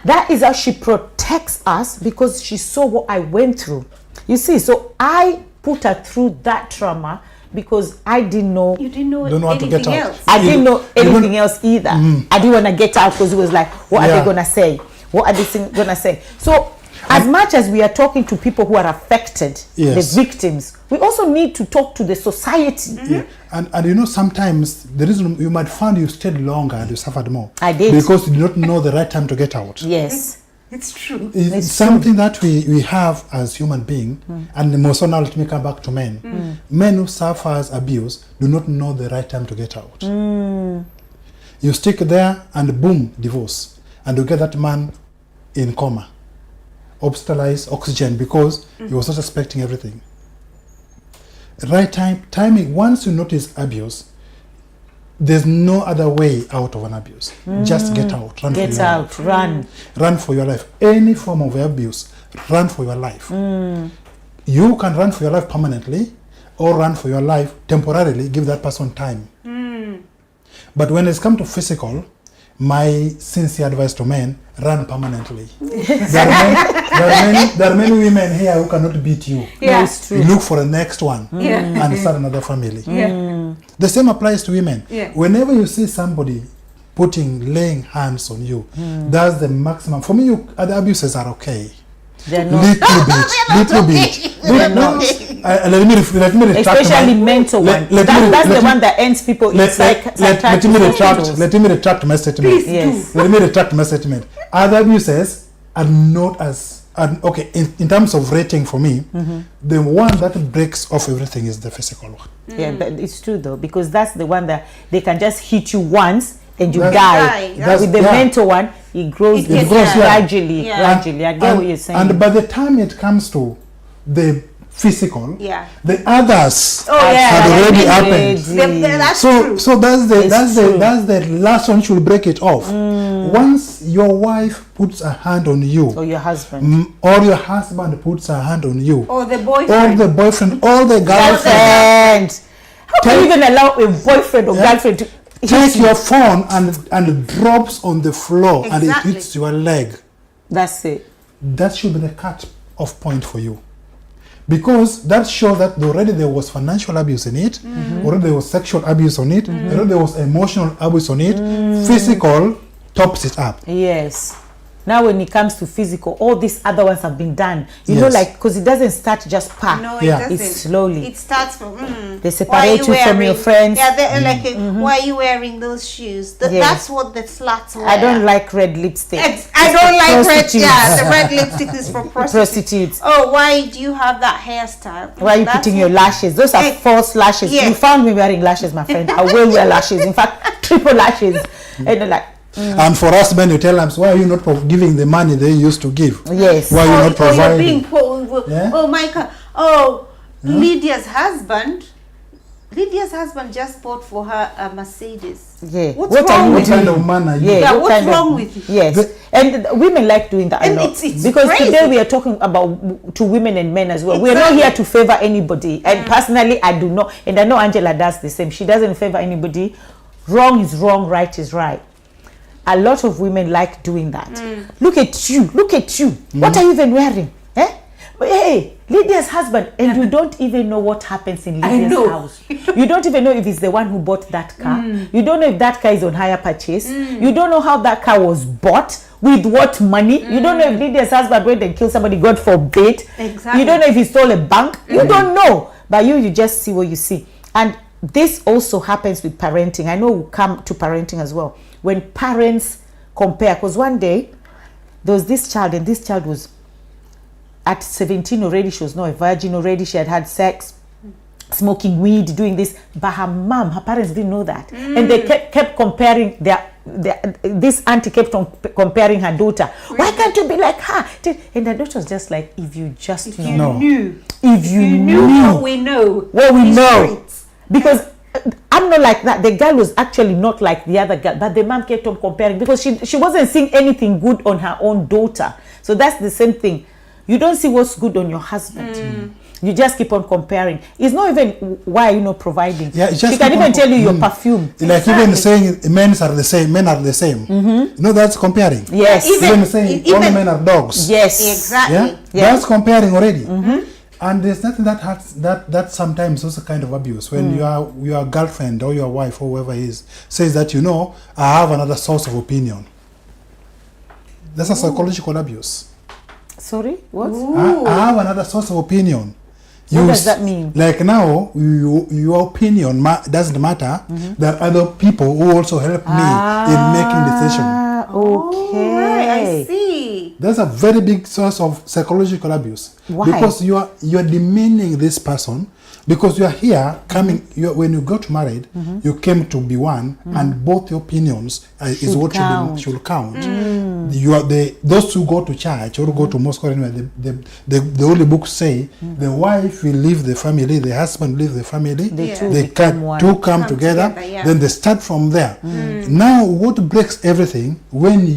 That is how she protects us, because she saw what I went through. You see, so I put her through that trauma because I didn't know. you didn't know Don't know how to anything get out. else. I didn't know anything else either. I didn't want to get out, because it was like, what are Yeah. they going to say? What are they going to say? So as much as we are talking to people who are affected, Yes. the victims, we also need to talk to the society. Yeah. And you know, sometimes the reason you might find you stayed longer and you suffered more. I did. Because you did not know the right time to get out. Yes. It's true. It's something that we have as human being, and more so now let me come back to men. Men who suffers abuse do not know the right time to get out. You stick there and boom, divorce, and you get that man in coma, hospitalized, oxygen, because he was not expecting everything. Right timing. Once you notice abuse, there's no other way out of an abuse. Just get out. Run for Get your out, life. run. Run for your life. Any form of abuse, run for your life. You can run for your life permanently or run for your life temporarily, give that person time. But when it's come to physical, my sincere advice to men, run permanently. there are many women here who cannot beat you. Yeah. It's true. You look for the next one and start another family. The same applies to women. Yeah. Whenever you see somebody laying hands on you, that's the maximum. For me, other abuses are okay. They're not. Little bit. They're No, not. let me retract Especially my- mental let- one. let me- That's let the me- one that ends people in let psychiatric me retract. hospitals. Let me retract my statement. Please Yes. Let me retract my statement. Other abuses are not as okay in terms of rating for me. The one that breaks off everything is the physical one. Yeah, but it's true though, because that's the one that they can just hit you once and you That's- die. That's- With the yeah. mental one, it grows, It gets gradually, yeah. gradually. I get what you're saying. And by the time it comes to the physical, Yeah. the others Oh, yeah. had already Already. happened. That's So true. so that's It's the last one should break it off. Once your wife puts a hand on you, or your husband. or your husband puts a hand on you, Or the or boyfriend. the boyfriend, or the girlfriend, Girlfriend. How can you even allow a boyfriend or girlfriend to take your phone and drops on the floor and it Exactly. hits your leg. That's it. That should be the cut-off point for you. Because that shows that already there was financial abuse in it, already there was sexual abuse on it, already there was emotional abuse on it, physical tops it up. Yes. Now when it comes to physical, all these other ones have been done. You know, Yes. like, because it doesn't start just pa. No, it Yeah. doesn't. It's slowly. It starts from. They why separate are you from your friends. Yeah, they're like, why are you wearing those shoes? Yes. That's what the sluts wear. I don't like red lipstick. I don't like red. prostitutes. Yeah, the red lipstick is for prostitutes. Prostitutes. Oh, why do you have that hairstyle? Why are you That's putting your what- lashes? Those are Eh, false lashes. yeah. You found me wearing lashes, my friend. I will wear lashes. In fact, triple lashes. And they're like, And for us men, you tell us, why are you not giving the money they used to give? yes. Why are you not you're providing? being Yeah? oh my God. Oh, Lydia's husband. Lydia's husband just bought for her a Mercedes. Yeah. What's What are wrong you What with kind you? of man are you? Yeah, Yeah, what what's kind of- wrong with you? Yes, and women like doing that a And lot. it's Because crazy. today we are talking about to women and men as well. We're not Exactly. here to favor anybody. And personally, I do not. And I know Angela does the same. She doesn't favor anybody. Wrong is wrong, right is right. A lot of women like doing that. Look at you. Look at you. What are you even wearing? Eh? Hey, Lydia's husband, and you don't even know what happens in Lydia's know. house. You don't even know if it's the one who bought that car. You don't know if that car is on hire purchase. You don't know how that car was bought, with what money. You don't know if Lydia's husband went and killed somebody, God forbid. Exactly. You don't know if he stole a bank. You don't know. But you just see what you see. And this also happens with parenting. I know we'll come to parenting as well. When parents compare, because one day there was this child, and this child was at 17 already. She was not a virgin already. She had had sex, smoking weed, doing this. But her mom, her parents didn't know that. And they kept comparing this auntie kept on comparing her daughter. Why can't you be like her? And the daughter was just like, if you just know. No. Knew. If you knew knew what we know. what we These know. streets. Because I'm not like that. The girl was actually not like the other girl, but the mom kept on comparing because she wasn't seeing anything good on her own daughter. So that's the same thing. You don't see what's good on your husband. You just keep on comparing. It's not even why are you not providing. Yeah, it's just she can keep even on- tell you your perfume. Like even saying men are the same, You know, that's comparing. Yes. Even saying all men are dogs. Yes. Exactly. Yeah? Yeah. That's comparing already. And there's nothing that hurts, that sometimes also kind of abuse when your girlfriend or your wife or whoever is says that, you know, I have another source of opinion. That's a psychological abuse. Sorry? What? I have another source of opinion. What does that mean? Like now, your opinion doesn't matter. There are other people who also help me in making decisions. Okay. Right, I see. That's a very big source of psychological abuse. Why? Because you are demeaning this person Because you are here coming, when you got married, you came to be one, and both your opinions is what should count. You are those who go to church or go to mosque or anywhere, the holy books say the wife will leave the family, the husband will leave the family, they come together, then they start from there. Now, what breaks everything, when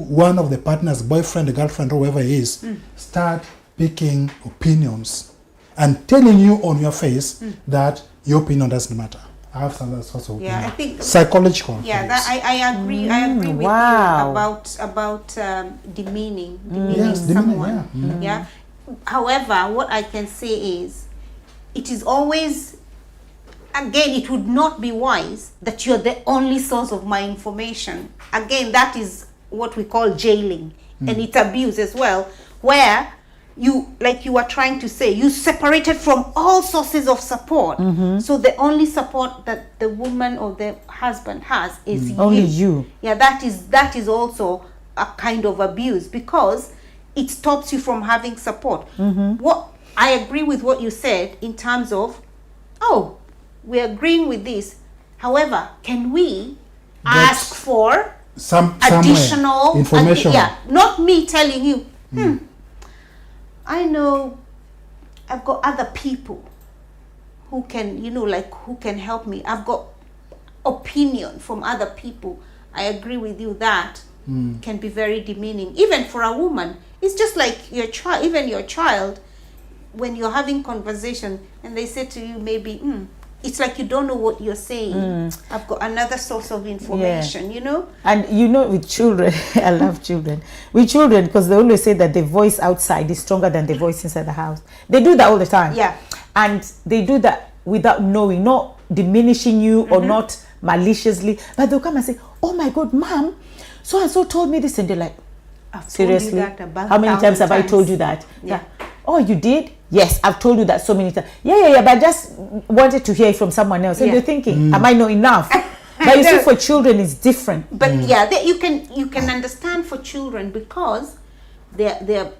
one of the partners, boyfriend, girlfriend, or whoever it is, start picking opinions and telling you on your face that your opinion doesn't matter. I have some other sorts of I think psychological. Yeah, that I agree. I agree with you about demeaning someone. Yeah. However, what I can say is, it is always, again, it would not be wise that you're the only source of my information. Again, that is what we call jailing, and it's abuse as well, where you, like you were trying to say, you separated from all sources of support. So the only support that the woman or the husband has is only you. Yeah, that is also a kind of abuse, because it stops you from having support. What I agree with what you said in terms of, we're agreeing with this. However, can we ask for some additional information? Not me telling you, I know I've got other people who can, who can help me. I've got opinion from other people. I agree with you that can be very demeaning, even for a woman. It's just like your child, even your child, when you're having conversation and they say to you maybe, it's like you don't know what you're saying. I've got another source of information, And with children, I love children. With children, because they always say that the voice outside is stronger than the voice inside the house. They do that all the time. Yeah. And they do that without knowing, not diminishing you or not maliciously. But they'll come and say, oh my God, Mom, so-and-so told me this. And they're like, seriously? How many times have I told you that? Yeah. Oh, you did? Yes, I've told you that so many times. Yeah, but I just wanted to hear it from someone else. And they're thinking, am I not enough? But you see, for children, it's different. But you can understand for children, because their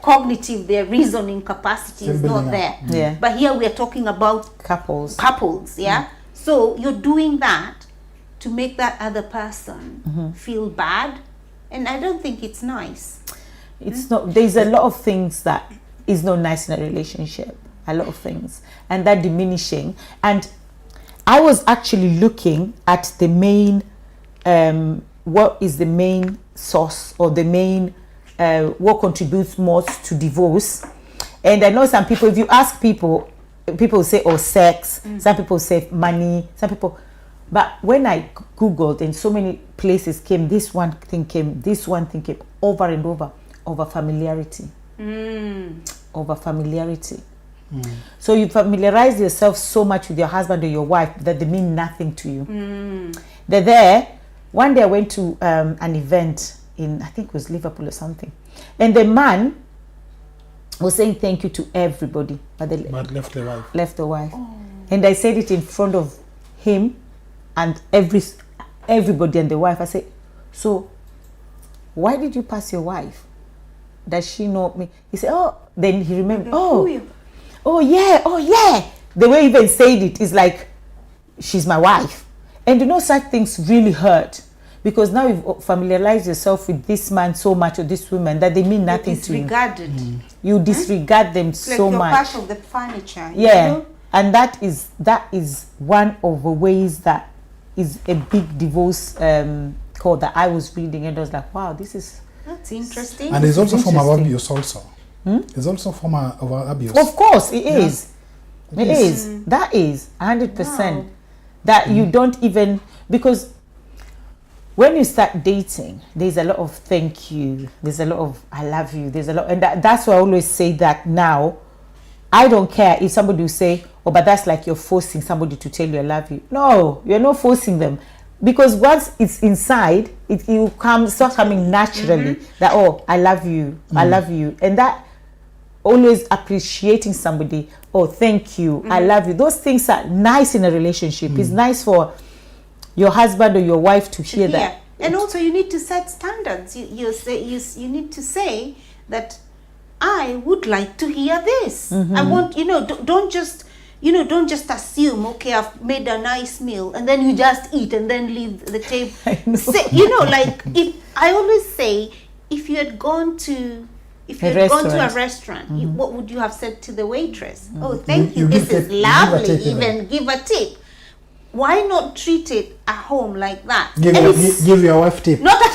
cognitive, their reasoning capacity is not there. Yeah. But here we are talking about Couples. So you're doing that to make that other person feel bad, and I don't think it's nice. It's not. There's a lot of things that is not nice in a relationship. A lot of things, and that diminishing. And I was actually looking at the main, what is the main source, or the main, what contributes most to divorce. And I know some people, if you ask people say, sex, some people say money, some people, but when I Googled, and so many places came, this one thing came over and over familiarity. Over familiarity. So you familiarize yourself so much with your husband or your wife that they mean nothing to you. They're there. One day I went to an event in, I think it was Liverpool or something, and the man was saying thank you to everybody, but left the wife. Left the wife. And I said it in front of him and everybody and the wife. I said, so why did you pass your wife? Does she know me? He said, then he remembered, oh yeah. The way he even said it is like, she's my wife. And such things really hurt, because now you've familiarized yourself with this man so much, or this woman, that they mean nothing to you. You disregard them so much. Like you're part of the furniture. Yeah. And that is one of the ways that is a big divorce code that I was reading, and I was like, wow, that's interesting. And it's also form of abuse also. It's also form of abuse. Of course, it is. It is. That is 100%. That you don't even, because when you start dating, there's a lot of thank you, there's a lot of I love you, there's a lot, and that's why I always say that now. I don't care if somebody will say, but that's like you're forcing somebody to tell you I love you. No, you're not forcing them. Because once it's inside, it will start coming naturally that, I love you, I love you. And that always appreciating somebody, thank you, I love you. Those things are nice in a relationship. It's nice for your husband or your wife to hear that. And also you need to set standards. You need to say that I would like to hear this. I want, don't just, you know, don't just assume, okay, I've made a nice meal and then you just eat and then leave the table. I know. Say, you know, like, if I always say, if you had gone to a restaurant, what would you have said to the waitress? Oh, thank you, this is lovely, even give a tip. Why not treat it at home like that? Give your wife tip. Not that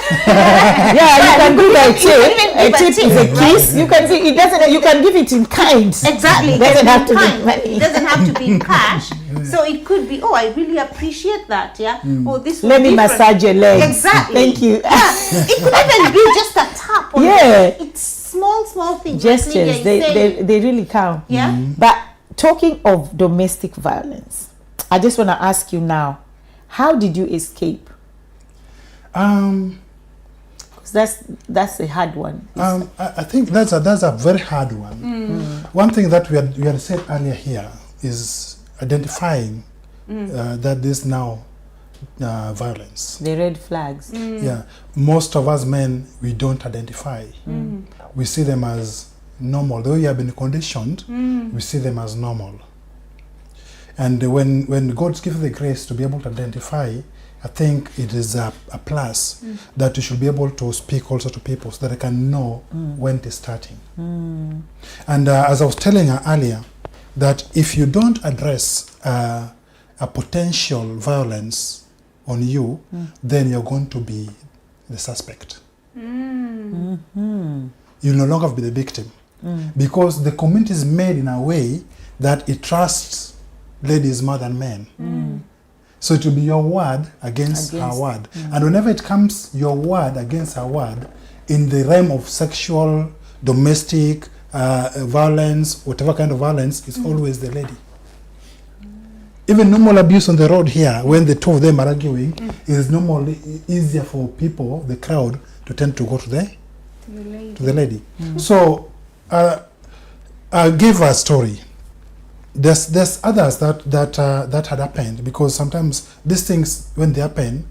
Yeah, you can give a tip. even A give a tip tip, is a right? kiss. You can see it doesn't. You can give it in kind. Exactly. It doesn't have to be kind. money. It doesn't have to be in cash. So it could be, oh, I really appreciate that. Yeah. Oh, this was Let me different. massage your legs. Exactly. Thank you. Yeah. It could even be just a tap. On Yeah. It's small things. like Lydia Gestures. is saying. They really count. Yeah. But talking of domestic violence, I just want to ask you now, how did you escape? 'Cause that's a hard one. I think that's a very hard one. One thing that we had said earlier here is identifying that there's now violence. The red flags. Yeah, most of us men, we don't identify. We see them as normal. Though we have been conditioned, we see them as normal. And when God gives the grace to be able to identify, I think it is a plus that you should be able to speak also to people so that they can know when it is starting. And as I was telling her earlier, that if you don't address a potential violence on you, then you're going to be the suspect. You'll no longer be the victim. Because the community is made in a way that it trusts ladies more than men. So it will be your word against her word. And whenever it comes your word against her word, in the realm of sexual, domestic violence, whatever kind of violence, it's always the lady. Even normal abuse on the road here, when the two of them are arguing, it is normally easier for people, the crowd, to tend to go to the lady. So I'll give her a story. There's others that had happened, because sometimes these things, when they happen,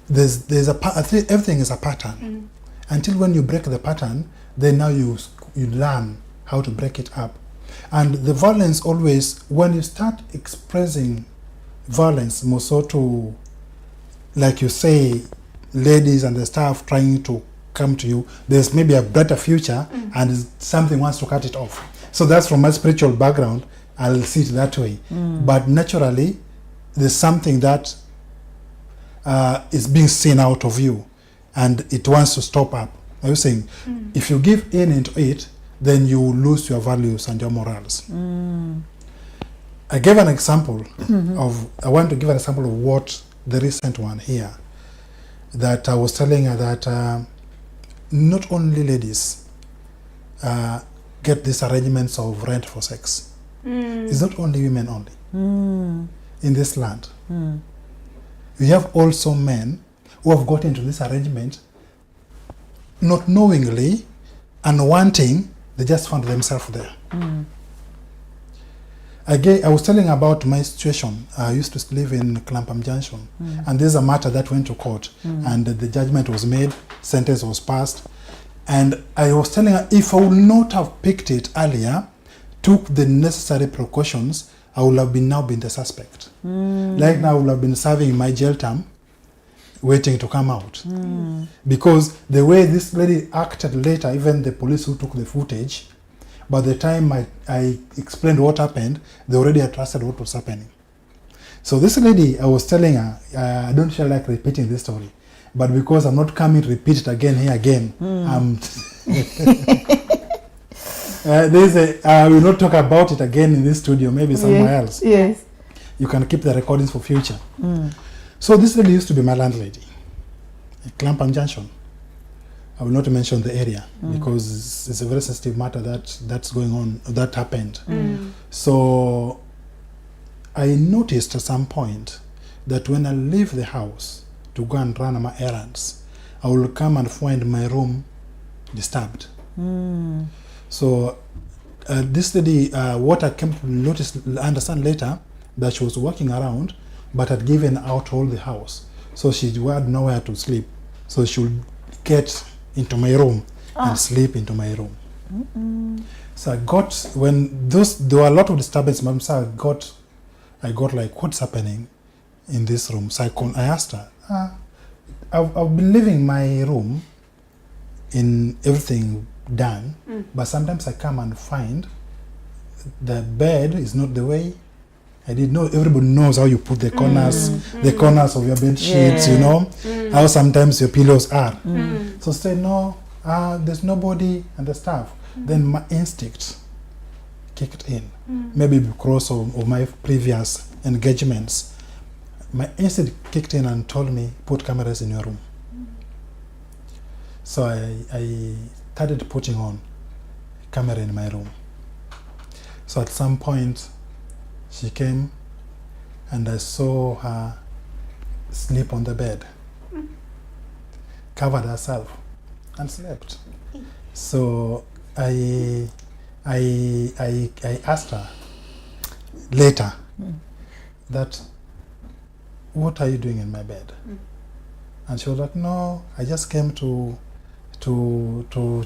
everything is a pattern. Until when you break the pattern, then now you learn how to break it up. And the violence always, when you start expressing violence, more so to, like you say, ladies and the staff trying to come to you, there's maybe a better future and something wants to cut it off. So that's from my spiritual background. I'll see it that way. But naturally, there's something that is being seen out of you, and it wants to stop up. Are you saying, if you give in into it, then you lose your values and your morals? I gave an example I want to give an example of what the recent one here, that I was telling her that not only ladies get these arrangements of rent for sex. It's not only women only in this land. We have also men who have got into this arrangement not knowingly and wanting, they just found themselves there. I was telling about my situation. I used to live in Clampam Junction, and there's a matter that went to court, and the judgment was made, sentence was passed, and I was telling her, if I would not have picked it earlier, took the necessary precautions, I would have now been the suspect. Like now I would have been serving my jail term, waiting to come out. Because the way this lady acted later, even the police who took the footage, by the time I explained what happened, they already had trusted what was happening. So this lady, I was telling her, I don't feel like repeating this story, but because I'm not coming to repeat it again here again, I will not talk about it again in this studio, maybe somewhere else. Yes. You can keep the recordings for future. So this lady used to be my landlady at Clampam Junction. I will not mention the area because it's a very sensitive matter that's going on, that happened. So I noticed at some point that when I leave the house to go and run my errands, I will come and find my room disturbed. So this lady, what I came to understand later, that she was walking around, but had given out all the house. So she had nowhere to sleep. So she would get into my room and sleep into my room. So I got, there were a lot of disturbance, so I got like, what's happening in this room? So I asked her, I've been leaving my room in everything done, but sometimes I come and find the bed is not the way I did. Know everybody knows how you put the corners of your bed sheets, you know, how sometimes your pillows are. So say no, there's nobody and the stuff. Then my instinct kicked in, maybe because of my previous engagements. My instinct kicked in and told me, put cameras in your room. So I started putting on camera in my room. So at some point, she came and I saw her sleep on the bed, covered herself and slept. So I asked her later that, what are you doing in my bed? And she was like, no, I just came to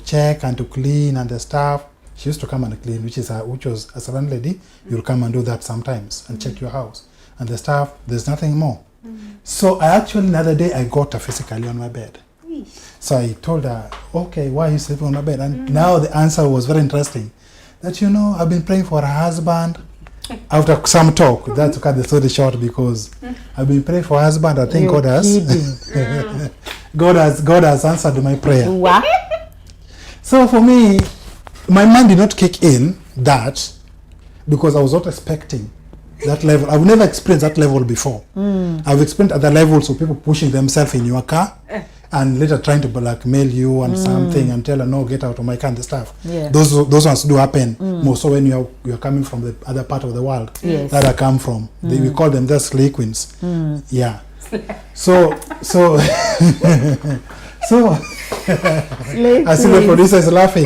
check and to clean and the stuff. She used to come and clean, which was as a landlady, you'll come and do that sometimes and check your house and the stuff. There's nothing more. So I actually another day I got her physically on my bed. So I told her, okay, why are you sleeping on my bed? And now the answer was very interesting. That, you know, I've been praying for her husband. After some talk, that's to cut the story short, because I've been praying for her husband. I think God has God has answered my prayer. What? So for me, my mind did not kick in that, because I was not expecting that level. I've never experienced that level before. I've experienced other levels of people pushing themselves in your car and later trying to blackmail you and something and tell her, no, get out of my car and the stuff. Yeah. Those ones do happen more so when you're coming from the other part of the world that I come from. We call them the slay queens. Yeah. So I see the producer is laughing.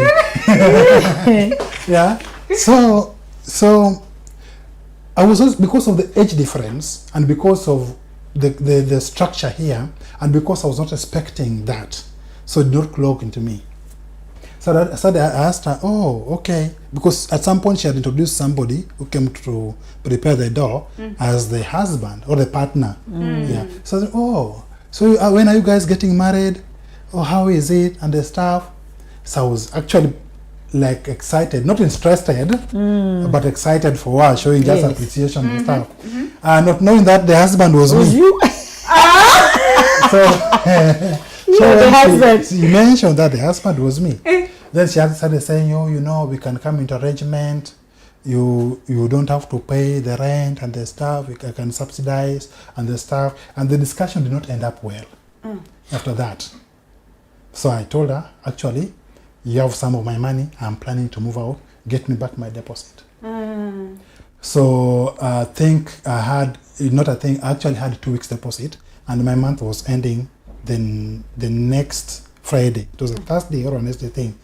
Yeah. So I was also, because of the age difference and because of the structure here, and because I was not expecting that, so it did not clock into me. So I asked her, oh, okay, because at some point she had introduced somebody who came to prepare the door as the husband or the partner. Yeah. So I said, oh, so when are you guys getting married? Oh, how is it and the stuff? So I was actually like excited, not interested, but excited for her, showing just appreciation and stuff. Not knowing that the husband was me. You? So, The husband. She mentioned that the husband was me. Then she started saying, oh, you know, we can come into arrangement. You don't have to pay the rent and the stuff. I can subsidize and the stuff. And the discussion did not end up well after that. So I told her, actually, you have some of my money. I'm planning to move out. Get me back my deposit. So I think I actually had 2 weeks deposit, and my month was ending then the next Friday. It was a Thursday or a Wednesday thing.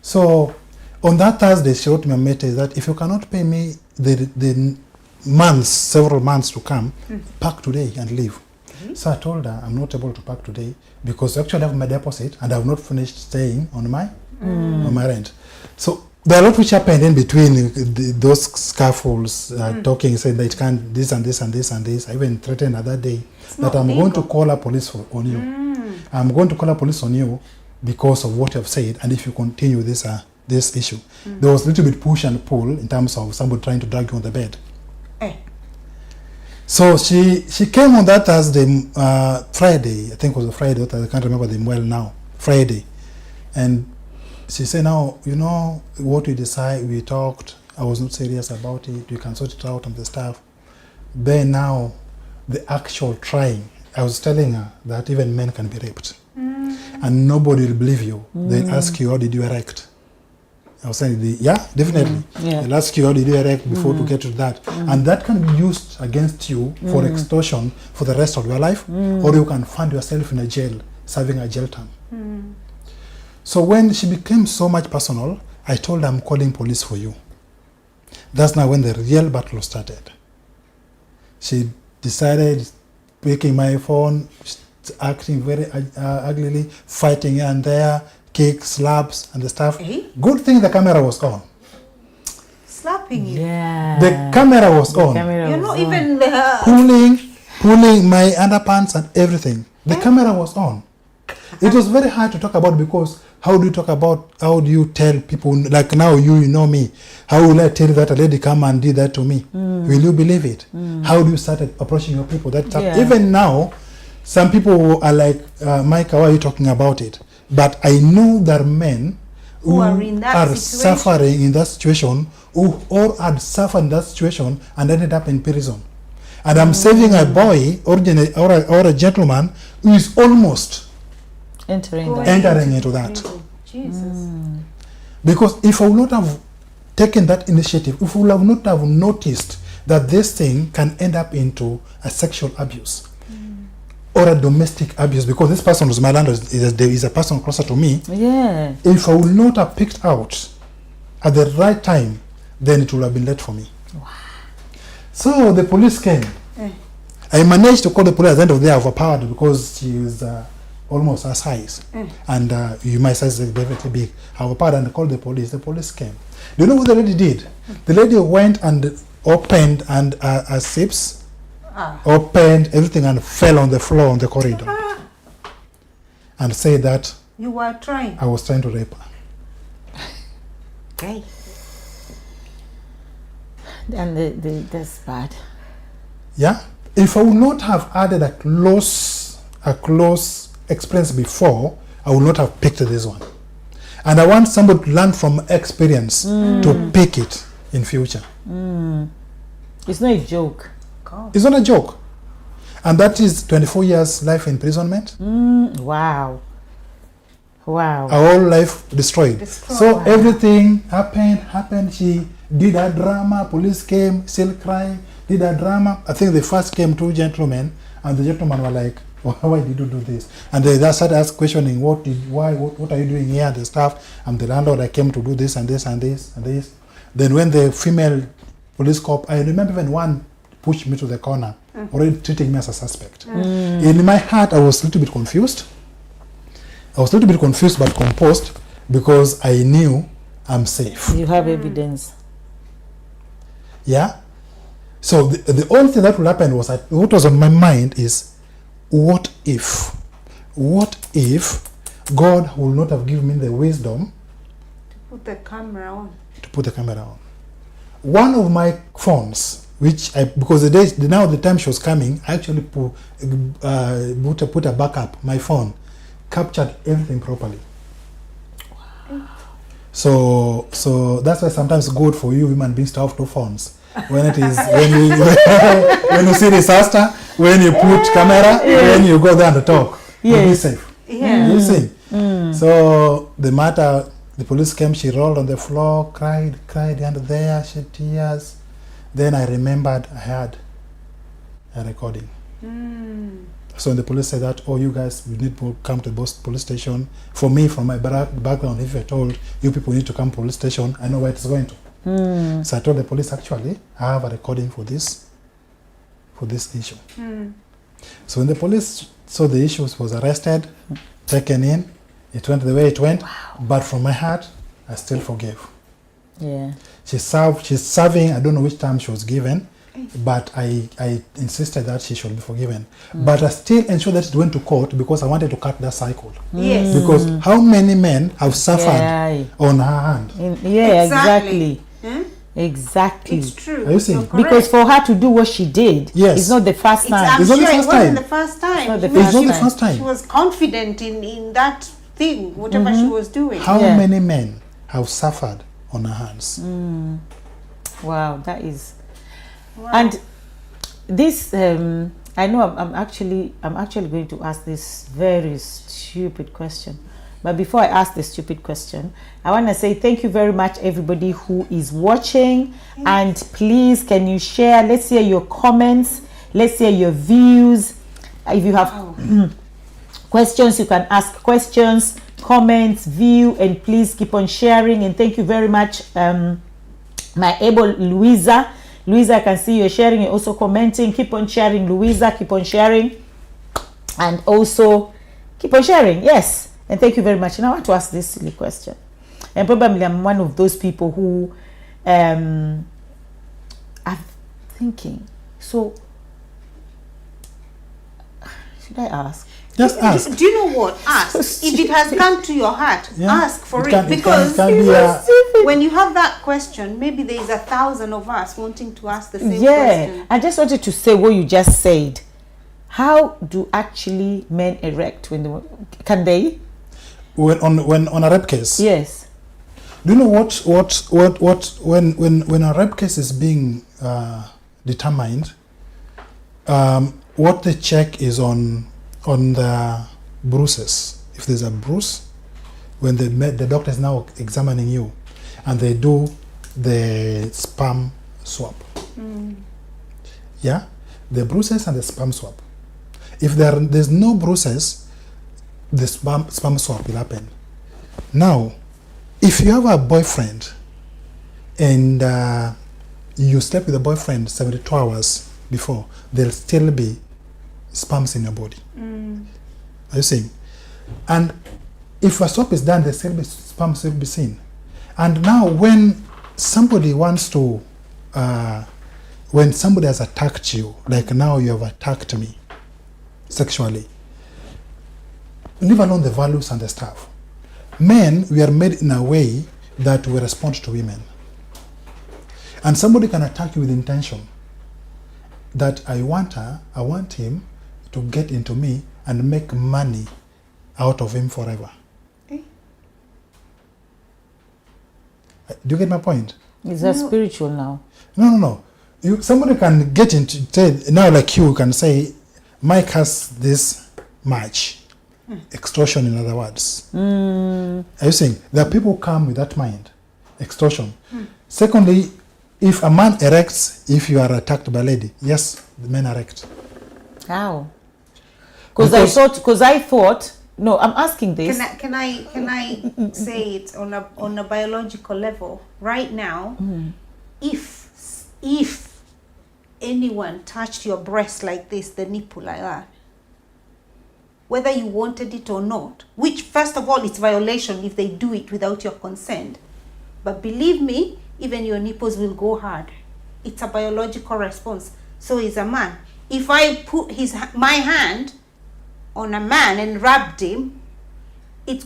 So on that Thursday, she wrote me a message that if you cannot pay me the several months to come, pack today and leave. So I told her I'm not able to pack today because I actually have my deposit and I have not finished staying on my rent. So there are a lot which happened in between those scuffles, talking, saying that it can't, this and this and this and this. I even threatened that day that I'm going to call a police on you. I'm going to call a police on you because of what you have said, and if you continue this issue. There was a little bit push and pull in terms of somebody trying to drag you on the bed. So she came on that Thursday, Friday, I think it was a Friday, I can't remember them well now, Friday. And she said, now, you know, what we decide, we talked, I was not serious about it, you can sort it out and the stuff. Then now, the actual trying, I was telling her that even men can be raped. And nobody will believe you. They'll ask you, how did you erect? I was saying, yeah, definitely. They'll ask you, how did you erect before to get to that? And that can be used against you for extortion for the rest of your life, or you can find yourself in a jail, serving a jail term. So when she became so much personal, I told her, I'm calling police for you. That's now when the real battle started. She decided, picking my phone, acting very uglily, fighting here and there, kicks, slaps, and the stuff. Eh? Good thing the camera was on. Slapping you. Yeah. The camera was on. Camera You're was not on. even Pulling my underpants and everything. The camera was on. It was very hard to talk about because how do you tell people, like now you know me, how will I tell that a lady come and did that to me? Will you believe it? How do you start approaching your people? Yeah. Even now, some people are like, Micah, why are you talking about it? But I know there are men Who are in that are situation. suffering in that situation, or had suffered in that situation and ended up in prison. And I'm saving a boy or a gentleman who is almost Entering that. entering into that. Jesus. Because if I would not have taken that initiative, if we would have not have noticed that this thing can end up into a sexual abuse or a domestic abuse, because this person was my landlord, is a person closer to me. Yeah. If I would not have picked out at the right time, then it would have been late for me. So the police came. I managed to call the police. At the end of the day, I overpowered because she was almost her size. And my size is definitely big. I overpowered and called the police. The police came. Do you know what the lady did? The lady went and opened and her zips, opened everything and fell on the floor on the corridor. And said that You were trying. I was trying to rape her. Okay. And that's bad. Yeah. If I would not have added a close experience before, I would not have picked this one. And I want somebody to learn from experience to pick it in future. It's not a joke. God. It's not a joke. And that is 24 years life imprisonment. Wow. Wow. Our whole life destroyed. So everything happened. She did a drama. Police came, still crying, did a drama. I think they first came two gentlemen, and the gentlemen were like, why did you do this? And they started asking, questioning, what are you doing here and the stuff. I'm the landlord, I came to do this and this and this and this. Then when the female police cop, I remember even one pushed me to the corner, already treating me as a suspect. In my heart, I was a little bit confused. But composed because I knew I'm safe. You have evidence. Yeah? So the only thing that will happen was that what was on my mind is, what if God will not have given me the wisdom Put the camera on. to put the camera on? One of my phones, which because the time she was coming, I actually put a backup. My phone captured everything properly. So that's why sometimes it's good for you human beings to have two phones. When it is when you see disaster, when you put camera, when you go there and talk, you'll be safe. Yeah. You see. So the police came. She rolled on the floor, cried, and there shed tears. Then I remembered I had a recording. So the police said that, you guys, we need to come to the police station. For me, from my background, if you're told you people need to come to police station, I know where it's going to. So I told the police, actually, I have a recording for this issue. So when the police saw the issue, was arrested, taken in, it went the way it went. But from my heart, I still forgave. Yeah. She's serving, I don't know which time she was given, but I insisted that she should be forgiven. But I still ensured that it went to court because I wanted to cut that cycle. Yes. Because how many men have suffered on her hand? Exactly. Hmm? Exactly. It's true. Are you seeing? You're correct. Because for her to do what she did, Yes. it's not the first I'm time. It's not the sure it first wasn't time. the first time. not the She first It's not the time. first time. She was confident in that thing, whatever she was doing. How Yeah. many men have suffered on her hands? Wow, that is. And this, I know I'm actually going to ask this very stupid question. But before I ask the stupid question, I want to say thank you very much, everybody who is watching. And please, can you share? Let's hear your comments. Let's hear your views. If you have questions, you can ask questions, comments, view, and please keep on sharing. And thank you very much, my able Louisa. Louisa, I can see you're sharing and also commenting. Keep on sharing, Louisa. Keep on sharing. And also keep on sharing. Yes. And thank you very much. And I want to ask this silly question. And probably I'm one of those people who are thinking, so should I ask? Just ask. Do you know what? Ask. If it has come to your heart, Yeah. ask for It it. can- it Because can be a- when you have that question, maybe there is 1,000 of us wanting to ask the same Yeah, question. I just wanted to say what you just said. How do actually men erect when they can they? When on a rape case. Yes. Do you know what when a rape case is being determined, what they check is on the bruises. If there's a bruise, when the doctor is now examining you, and they do the sperm swab. Yeah, the bruises and the sperm swab. If there's no bruises, the sperm swab will happen. Now, if you have a boyfriend and you slept with a boyfriend 72 hours before, there'll still be sperms in your body. Are you seeing? And if a swab is done, there'll still be sperms will be seen. And now when somebody wants to, when somebody has attacked you, like now you have attacked me sexually, leave alone the values and the stuff. Men, we are made in a way that we respond to women. And somebody can attack you with intention that I want him to get into me and make money out of him forever. Eh? Do you get my point? Is that spiritual now? No. Somebody can get into, say, now like you can say, Mike has this much. Extortion, in other words. Are you saying? There are people who come with that mind. Extortion. Secondly, if a man erects, if you are attacked by a lady, yes, the men erect. How? Because I thought, no, I'm asking this. Can I say it on a biological level right now? If anyone touched your breast like this, the nipple like that, whether you wanted it or not, which first of all it's violation if they do it without your consent, but believe me, even your nipples will go hard. It's a biological response. So is a man. If I put my hand on a man and rubbed him, it's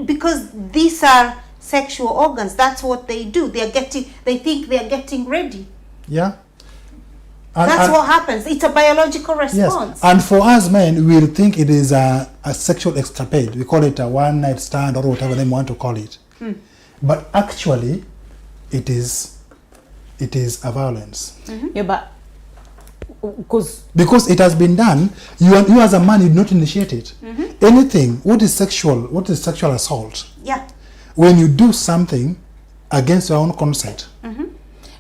because these are sexual organs. That's what they do. They think they are getting ready. Yeah. That's what happens. It's a biological response. Yes. And for us men, we'll think it is a sexual escapade. We call it a one-night stand or whatever they want to call it. But actually, it is a violence. Yeah, but because it has been done, you as a man, you did not initiate it. Anything, what is sexual assault? Yeah. When you do something against your own consent.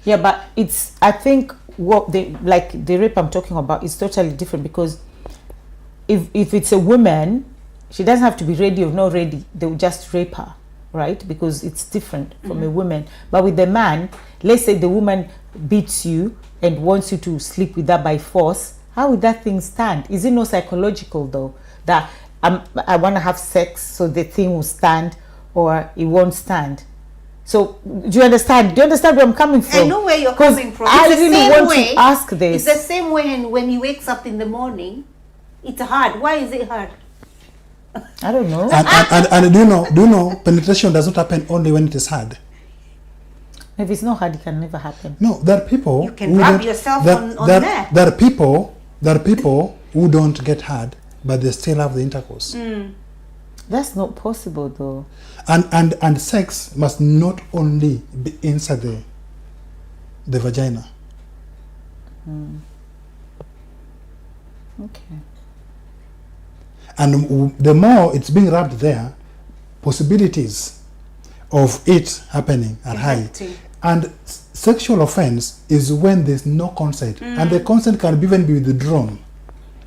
yeah, but I think what the rape I'm talking about is totally different, because if it's a woman, she doesn't have to be ready or not ready. They will just rape her, right? Because it's different from a woman. But with the man, let's say the woman beats you and wants you to sleep with her by force. How would that thing stand? Is it not psychological though, that I want to have sex so the thing will stand, or it won't stand? So do you understand? Do you understand where I'm coming from? I know where you're coming from. I It's the really same want way, to ask this. It's the same way when he wakes up in the morning. It's hard. Why is it hard? I don't know. And do you know penetration does not happen only when it is hard. If it's not hard, it can never happen. No, there are people You can rub yourself on there. There are people who don't get hard, but they still have the intercourse. That's not possible though. And sex must not only be inside the vagina. Okay. And the more it's being rubbed there, possibilities of it happening are high. Affecting. And sexual offense is when there's no consent, and the consent can even be withdrawn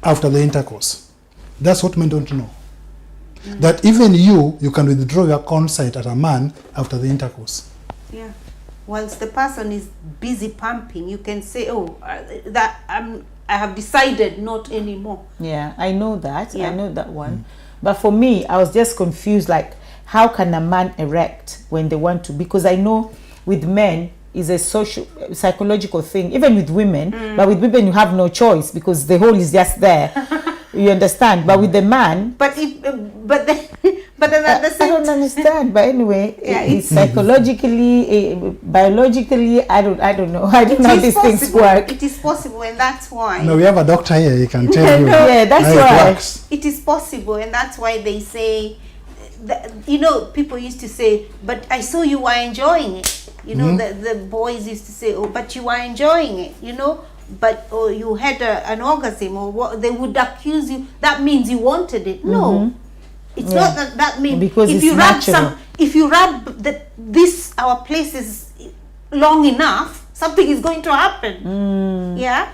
after the intercourse. That's what men don't know. That even you can withdraw your consent as a man after the intercourse. Yeah. Once the person is busy pumping, you can say, "Oh, I have decided not anymore." Yeah, I know that. Yeah. I know that one. But for me, I was just confused, like, how can a man erect when they want to? Because I know with men is a psychological thing, even with women, but with women you have no choice because the hole is just there. You understand? But with the man, But then at the I same don't understand. But anyway, Yeah, it's psychologically, biologically, I don't know. I don't know how these things work. It is possible, and that's why. No, we have a doctor here. He can tell you. Yeah, that's how why. it works. It is possible, and that's why they say, that, you know, people used to say, but I saw you were enjoying it. You know, the boys used to say, oh, but you were enjoying it, you know, but or you had an orgasm, or what they would accuse you. That means you wanted it. No, it's Yeah. not that means Because if it's you rub natural. if you rub our places long enough, something is going to happen. Yeah,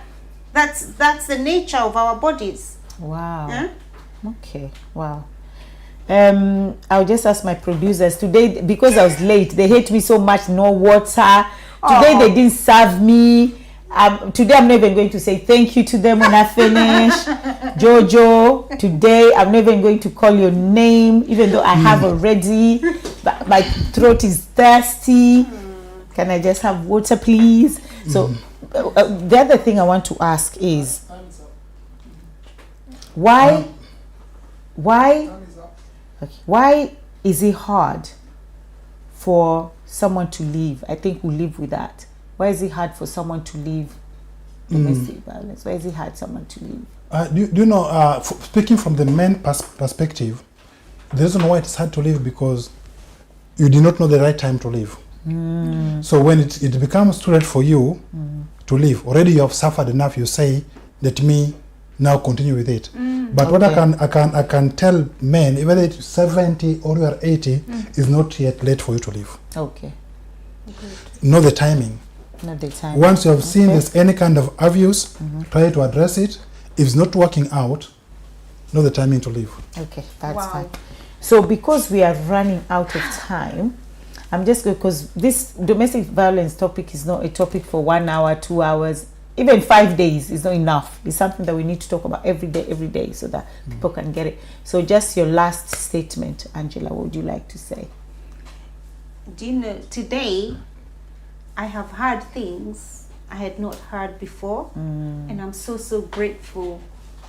that's the nature of our bodies. Wow. Huh? Okay. Wow. I'll just ask my producers today, because I was late. They hate me so much. No water. Today they didn't serve me. Today I'm not even going to say thank you to them when I finish. Jojo, today I'm not even going to call your name, even though I have already. But my throat is thirsty. Can I just have water, please? So the other thing I want to ask is why is it hard for someone to leave? I think we'll live with that. Why is it hard for someone to leave domestic violence? Why is it hard someone to leave? Do you know, speaking from the men perspective, the reason why it's hard to leave because you did not know the right time to leave. So when it becomes too late for you to leave, already you have suffered enough. You say, let me now continue with it. But what I can tell men, even at 70 or you are 80, is not yet late for you to leave. Okay. Know the timing. Not the time. Once you have seen there's any kind of abuse, try to address it. If it's not working out, know the timing to leave. Okay, that's Wow. fine. So because we are running out of time, I'm just going, because this domestic violence topic is not a topic for 1 hour, 2 hours, even 5 days is not enough. It's something that we need to talk about every day so that people can get it. So just your last statement, Angela, what would you like to say? Do you know, today I have heard things I had not heard before, and I'm so grateful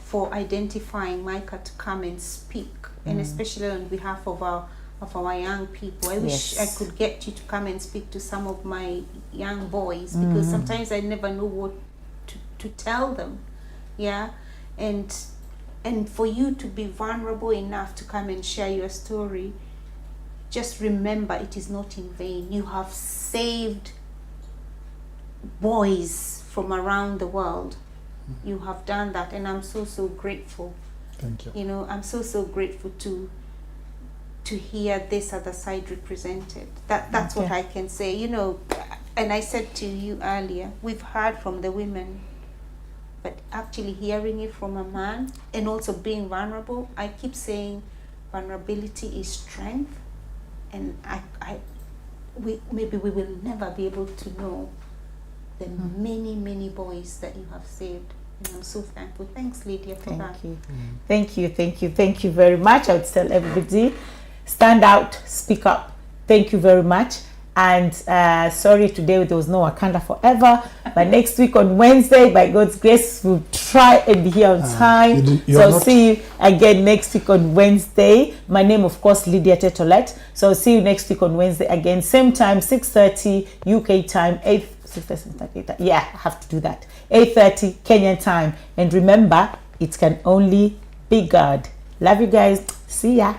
for identifying Micah to come and speak, and especially on behalf of our young people. I wish I could get you to come and speak to some of my young boys, because sometimes I never know what to tell them. Yeah, and for you to be vulnerable enough to come and share your story, just remember it is not in vain. You have saved boys from around the world. You have done that, and I'm so grateful. Thank you. You know, I'm so grateful to hear this other side represented. That's what Okay. I can say. You know, and I said to you earlier, we've heard from the women, but actually hearing it from a man and also being vulnerable, I keep saying vulnerability is strength, and maybe we will never be able to know the many boys that you have saved. And I'm so thankful. Thanks, Lydia, for that. Thank you very much. I would tell everybody, stand out, speak up. Thank you very much. And sorry today there was no Wakanda Forever, but next week on Wednesday, by God's grace, we'll try and be here on time. So I'll see you again next week on Wednesday. My name, of course, Lydia Tetolet. So I'll see you next week on Wednesday again, same time, 6:30 UK time, 6:30. Yeah, I have to do that. 8:30 Kenyan time. And remember, it can only be God. Love you guys. See ya.